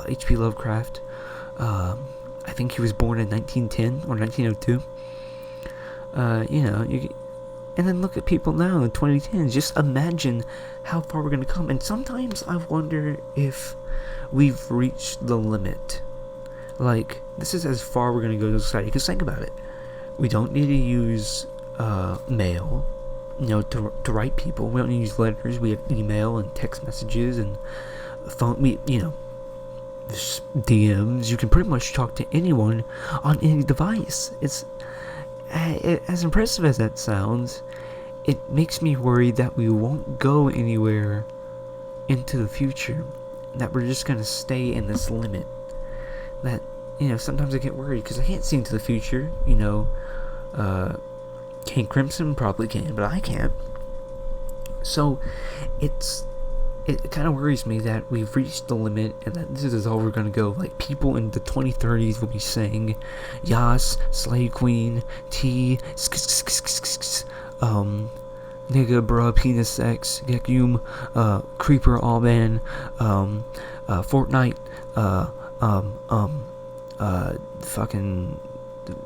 H.P. Lovecraft, I think he was born in 1910 or 1902. And then look at people now in 2010. Just imagine how far we're gonna come. And sometimes I wonder if we've reached the limit. Like, this is as far we're gonna go to society. Because think about it. We don't need to use mail, to write people. We don't need to use letters. We have email and text messages and phone. DMs. You can pretty much talk to anyone on any device. It's as impressive as that sounds. It makes me worried that we won't go anywhere into the future. That we're just gonna stay in this limit. That sometimes I get worried because I can't see into the future. King Crimson probably can, but I can't. So it kind of worries me that we've reached the limit and that this is all we're gonna go. Like, people in the 2030s will be saying Yas, Slave Queen, T, nigga, bruh, penis sex, Gekyum, Creeper, all man, Fortnite, fucking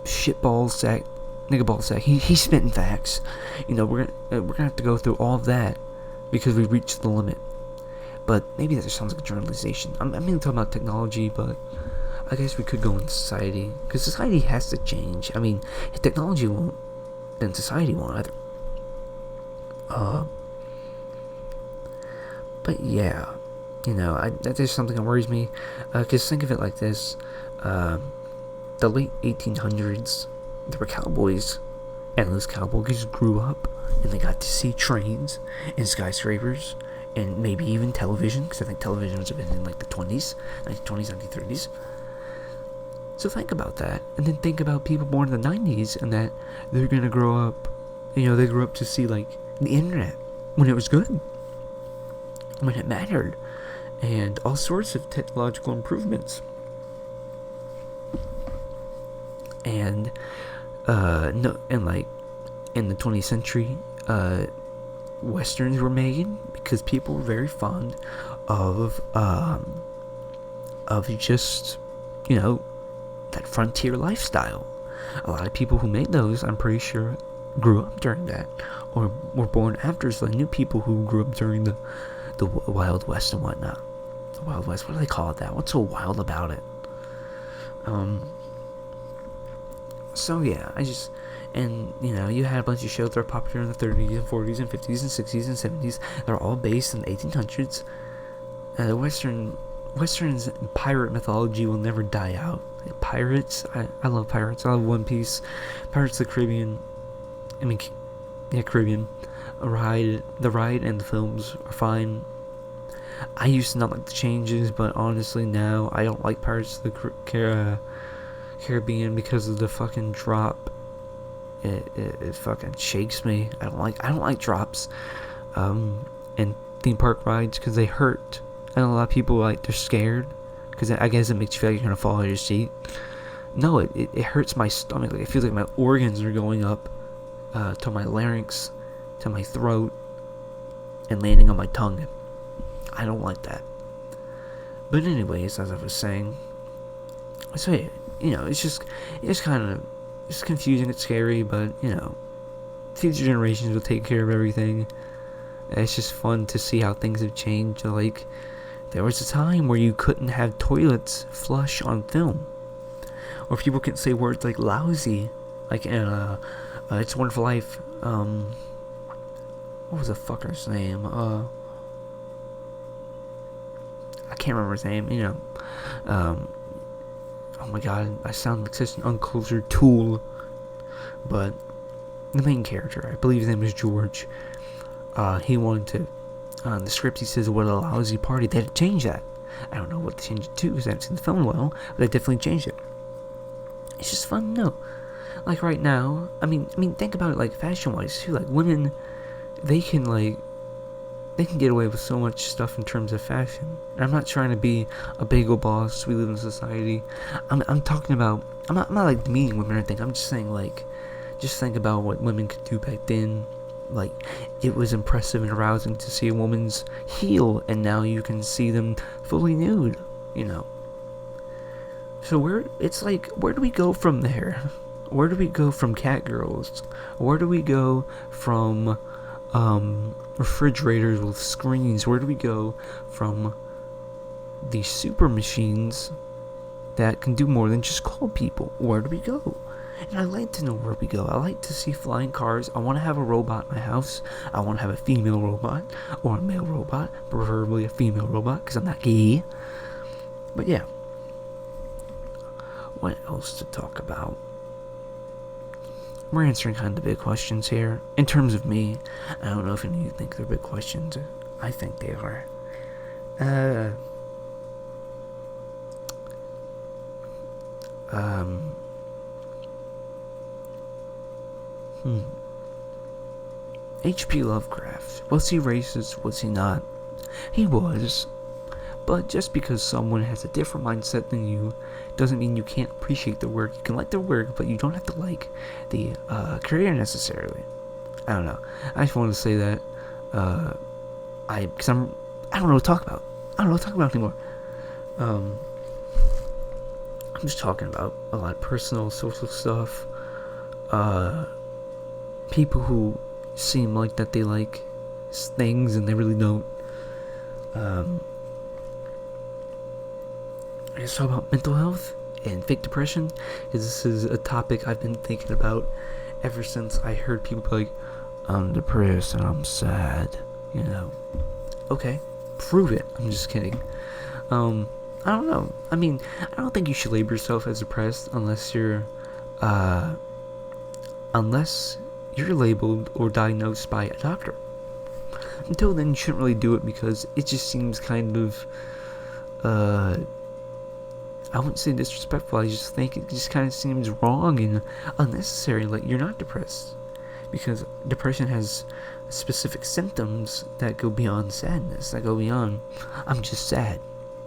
shitball sack, nigga ball sack. He's spitting facts. We're gonna have to go through all of that because we reached the limit. But maybe that just sounds like a generalization. I'm mainly talking about technology, but I guess we could go in society, because society has to change. I mean, if technology won't, then society won't either. But yeah, that's just something that worries me. Because think of it like this: the late 1800s, there were cowboys, and those cowboys grew up, and they got to see trains and skyscrapers, and maybe even television, because I think television was invented in like the 1920s, 1930s. So think about that, and then think about people born in the 90s, and that they're gonna grow up. They grew up to see like the internet when it was good, when it mattered, and all sorts of technological improvements. And like in the 20th century, westerns were made because people were very fond of just that frontier lifestyle. A lot of people who made those, I'm pretty sure, grew up during that, or were born after. So I knew people who grew up during the Wild West and whatnot. The Wild West, what do they call it that? What's so wild about it? So yeah, you had a bunch of shows that were popular in the 30s and 40s and 50s and 60s and 70s. They're all based in the 1800s. The westerns and pirate mythology will never die out. Like pirates, I love pirates. I love One Piece, Pirates of the Caribbean. Caribbean. The ride and the films are fine. I used to not like the changes, but honestly now I don't like Pirates of the Caribbean because of the fucking drop. It fucking shakes me. I don't like drops. And theme park rides, because they hurt. I know a lot of people they're scared because I guess it makes you feel like you're gonna fall out of your seat. No, it hurts my stomach. Like, I feel like my organs are going up to my larynx, to my throat, and landing on my tongue. I don't like that. But anyways, as I was saying, so yeah, it's kind of, it's confusing, it's scary, but future generations will take care of everything. It's just fun to see how things have changed. Like, there was a time where you couldn't have toilets flush on film, or people couldn't say words like lousy, like in It's a Wonderful Life. What was the fucker's name? I can't remember his name. Oh my god, I sound like such an uncultured tool. But the main character, I believe his name is George. He wanted to. On the script, he says, "What a lousy party." They had to change that. I don't know what to change it to because I haven't seen the film well, but they definitely changed it. It's just fun to know. Like right now, I mean, think about it, like fashion-wise too. Like women, they can get away with so much stuff in terms of fashion. And I'm not trying to be a bagel boss. We live in society. I'm talking about. I'm not like demeaning women or anything. I'm just saying, like, just think about what women could do back then. Like, it was impressive and arousing to see a woman's heel, and now you can see them fully nude, you know. So where do we go from there? Where do we go from catgirls? Where do we go from refrigerators with screens? Where do we go from these super machines that can do more than just call people? Where do we go? And I like to know where we go. I like to see flying cars. I want to have a robot in my house. I want to have a female robot or a male robot, preferably a female robot because I'm not gay. But yeah. What else to talk about? We're answering kind of big questions here. In terms of me, I don't know if any of you think they're big questions. I think they are. H.P. Lovecraft. Was he racist? Was he not? He was. But just because someone has a different mindset than you doesn't mean you can't appreciate their work. You can like their work, but you don't have to like the creator necessarily. I don't know. I just wanted to say that. I don't know what to talk about. I don't know what to talk about anymore. I'm just talking about a lot of personal, social stuff. People who seem like that they like things and they really don't. I just talk about mental health and fake depression, because this is a topic I've been thinking about ever since I heard people be like, I'm depressed and I'm sad, you know. Okay, prove it. I'm just kidding. I don't know. I mean, I don't think you should label yourself as depressed unless you're labeled or diagnosed by a doctor. Until then, you shouldn't really do it because it just seems kind of, I wouldn't say disrespectful, I just think it just kind of seems wrong and unnecessary. Like, you're not depressed. Because depression has specific symptoms that go beyond sadness, that go beyond, I'm just sad.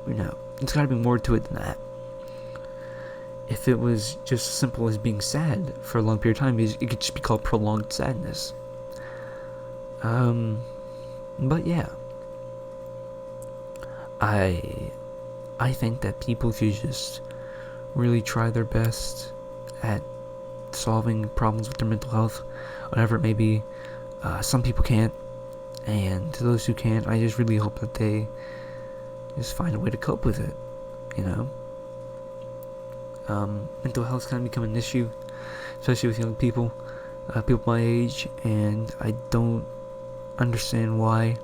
You know, there's gotta be more to it than that. If it was just as simple as being sad for a long period of time, it could just be called prolonged sadness. But yeah. I think that people should just really try their best at solving problems with their mental health, whatever it may be. Some people can't, and to those who can't, I just really hope that they just find a way to cope with it, you know. Mental health's kind of become an issue, especially with young people, people my age, and I don't understand why.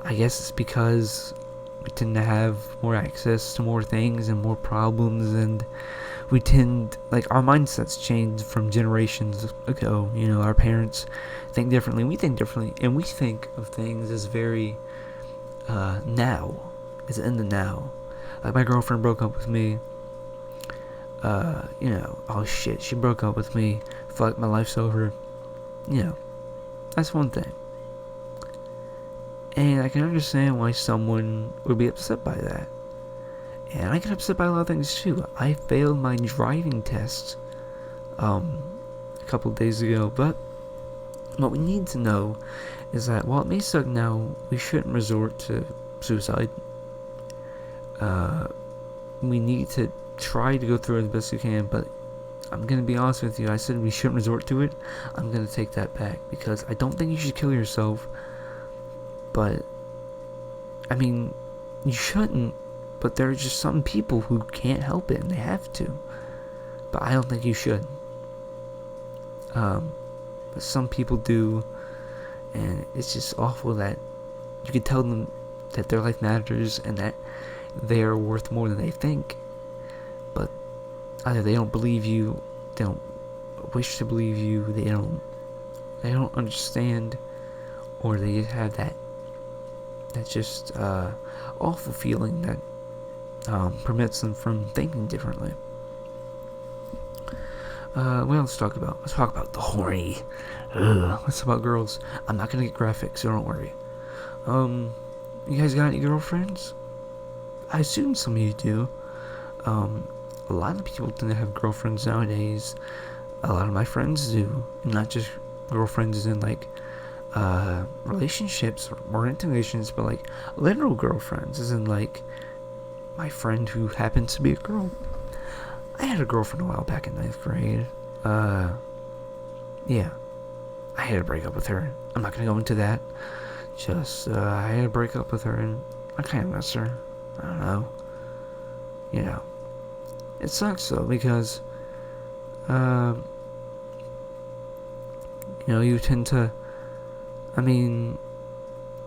I guess it's because we tend to have more access to more things and more problems, and we tend, like, our mindsets change from generations ago. You know, our parents think differently, we think differently, and we think of things as very now. It's in the now. Like, my girlfriend broke up with me. You know, oh shit, she broke up with me. Fuck, my life's over. You know, that's one thing. And I can understand why someone would be upset by that. And I get upset by a lot of things too. I failed my driving test a couple days ago, but what we need to know is that while it may suck now, we shouldn't resort to suicide. We need to try to go through it as best we can, but I'm gonna be honest with you. I said we shouldn't resort to it. I'm gonna take that back, because I don't think you should kill yourself. But I mean, you shouldn't, but there are just some people who can't help it and they have to. But I don't think you should. But some people do, and it's just awful that you can tell them that their life matters and that they are worth more than they think, but either they don't believe you, they don't wish to believe you, they don't understand, or they just have that just awful feeling that prevents them from thinking differently. What else to talk about? Let's talk about the horny. Let's talk about girls. I'm not gonna get graphic, so don't worry. You guys got any girlfriends? I assume some of you do. A lot of people tend to have girlfriends nowadays. a lot of my friends do, not just girlfriends in like relationships or intimate relationships, but like literal girlfriends, as in like my friend who happens to be a girl. I had a girlfriend a while back in 9th grade. Yeah, I had to break up with her. I'm not gonna go into that. Just I had to break up with her, and I kind of miss her. I don't know. You know, it sucks though, because you know, you tend to, I mean,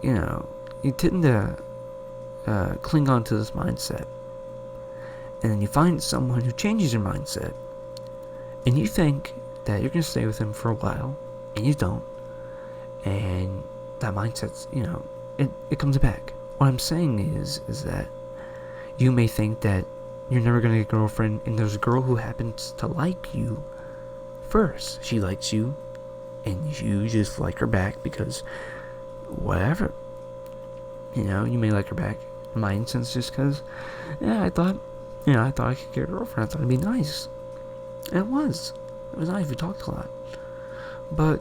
you know, you tend to cling on to this mindset, and then you find someone who changes your mindset, and you think that you're gonna stay with them for a while, and you don't, and that mindset's, you know, it comes back. What I'm saying is that you may think that you're never gonna get a girlfriend, and there's a girl who happens to like you first. She likes you, and you just like her back because whatever. You know, you may like her back. In my instance, just because, yeah, I thought I could get a girlfriend. I thought it'd be nice. And it was. It was nice. We talked a lot. But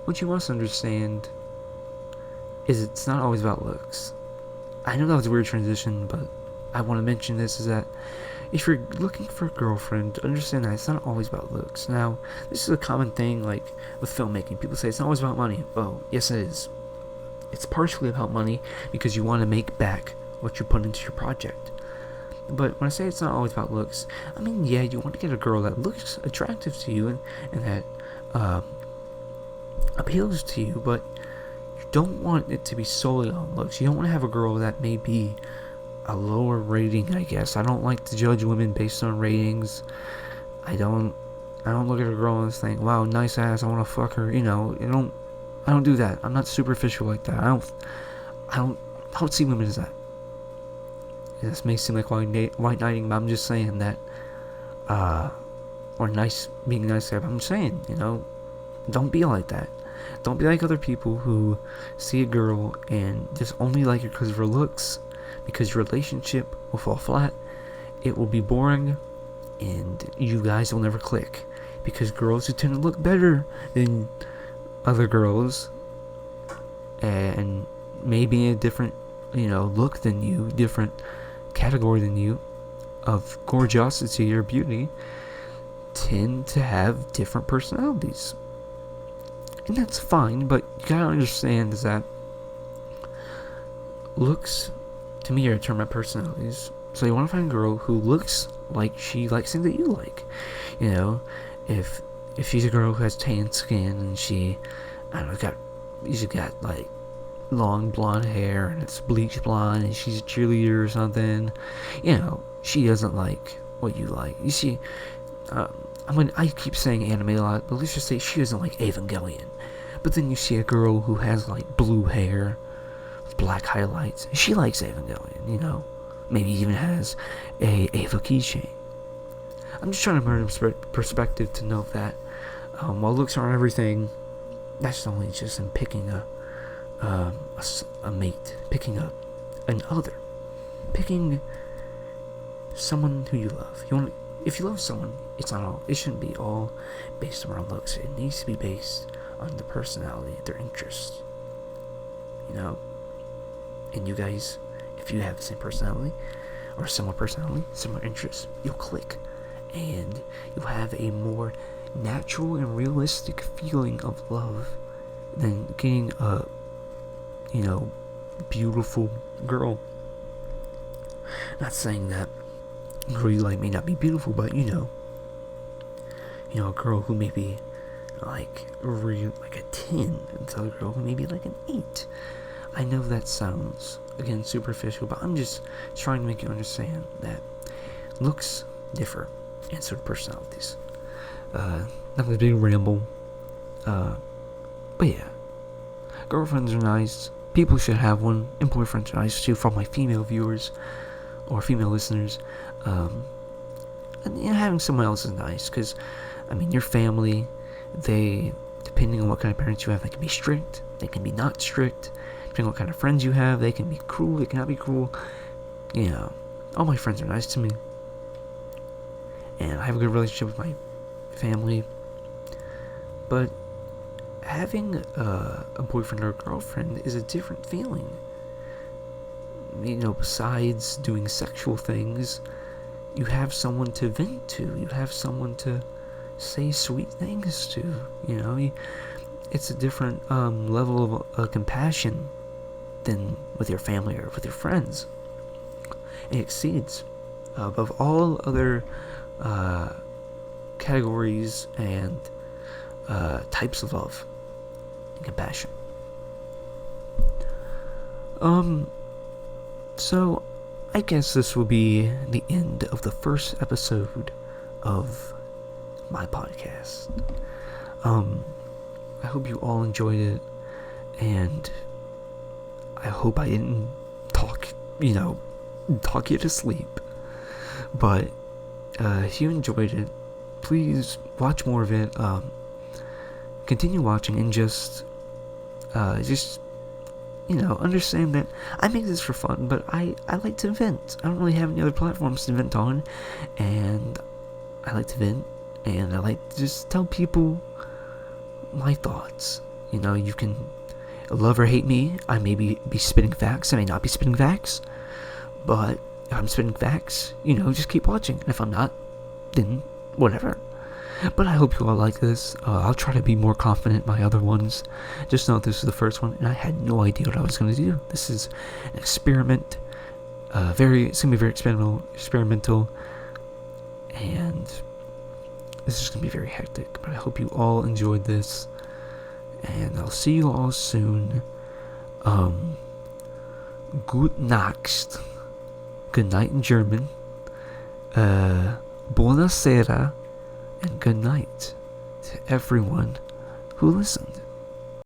what you must understand is it's not always about looks. I know that was a weird transition, but I want to mention this, is that if you're looking for a girlfriend, understand that it's not always about looks. Now, this is a common thing, like, with filmmaking. People say it's not always about money. Oh, yes it is. It's partially about money, because you want to make back what you put into your project. But when I say it's not always about looks, I mean, yeah, you want to get a girl that looks attractive to you, and that appeals to you, but you don't want it to be solely on looks. You don't want to have a girl that may be a lower rating, I guess. I don't like to judge women based on ratings. I don't look at a girl and think, wow, nice ass, I want to fuck her. You know, I don't do that. I'm not superficial like that. I don't see women as that. This may seem like white knighting, but I'm just saying that, or being nice there. But I'm saying, you know, don't be like that. Don't be like other people who see a girl and just only like her because of her looks, because your relationship will fall flat. It will be boring, and you guys will never click, because girls who tend to look better than other girls and maybe a different, you know, look than you, different category than you of gorgeosity or beauty, tend to have different personalities. And that's fine, but you gotta understand is that looks, to me, are determined by personalities. So you want to find a girl who looks like she likes things that you like. You know, if she's a girl who has tan skin and she, I don't know, she's got like long blonde hair and it's bleached blonde and she's a cheerleader or something, you know, she doesn't like what you like. You see, I keep saying anime a lot, but let's just say she doesn't like Evangelion. But then you see a girl who has like blue hair with black highlights, and she likes Evangelion, you know. Maybe even has a Eva keychain. I'm just trying to put in perspective to know that while looks aren't everything, that's only just in picking a mate, picking an other, picking someone who you love. If you love someone, it shouldn't be all based around looks. It needs to be based on the personality, their interests. You know, and you guys, if you have the same personality or similar personality, similar interests, you'll click, and you'll have a more natural and realistic feeling of love than getting a, you know, beautiful girl. Not saying that a girl you like may not be beautiful, but you know, a girl who may be like a 10, and the other girl who may be like an 8. I know that sounds, again, superficial, but I'm just trying to make you understand that looks differ, and so do personalities. Not a big ramble. But yeah, girlfriends are nice. People should have one, and boyfriends are nice too. For my female viewers or female listeners, and you know, having someone else is nice, because I mean, your family, they, depending on what kind of parents you have, they can be strict, they can be not strict. Depending on what kind of friends you have, they can be cruel, they cannot be cruel. You know, all my friends are nice to me, and I have a good relationship with my family. But having a boyfriend or girlfriend is a different feeling. Besides doing sexual things, you have someone to vent to. You have someone to say sweet things to. It's a different level of compassion than with your family or with your friends. It exceeds above all other categories and types of love and compassion. So I guess this will be the end of the first episode of my podcast. I hope you all enjoyed it, and I hope I didn't talk you to sleep. But if you enjoyed it, please watch more of it. Continue watching and just understand that I make this for fun, but I like to vent. I don't really have any other platforms to vent on, and I like to vent, and I like to just tell people my thoughts. You can love or hate me. I may be spitting facts, I may not be spitting facts, but if I'm spitting facts, just keep watching, and if I'm not, then whatever. But I hope you all like this. I'll try to be more confident in my other ones. Just know this is the first one, and I had no idea what I was going to do. This is an experiment. It's going to be very experimental, and this is going to be very hectic. But I hope you all enjoyed this, and I'll see you all soon. Gut Nacht. Good night in German. Buonasera. And good night to everyone who listened.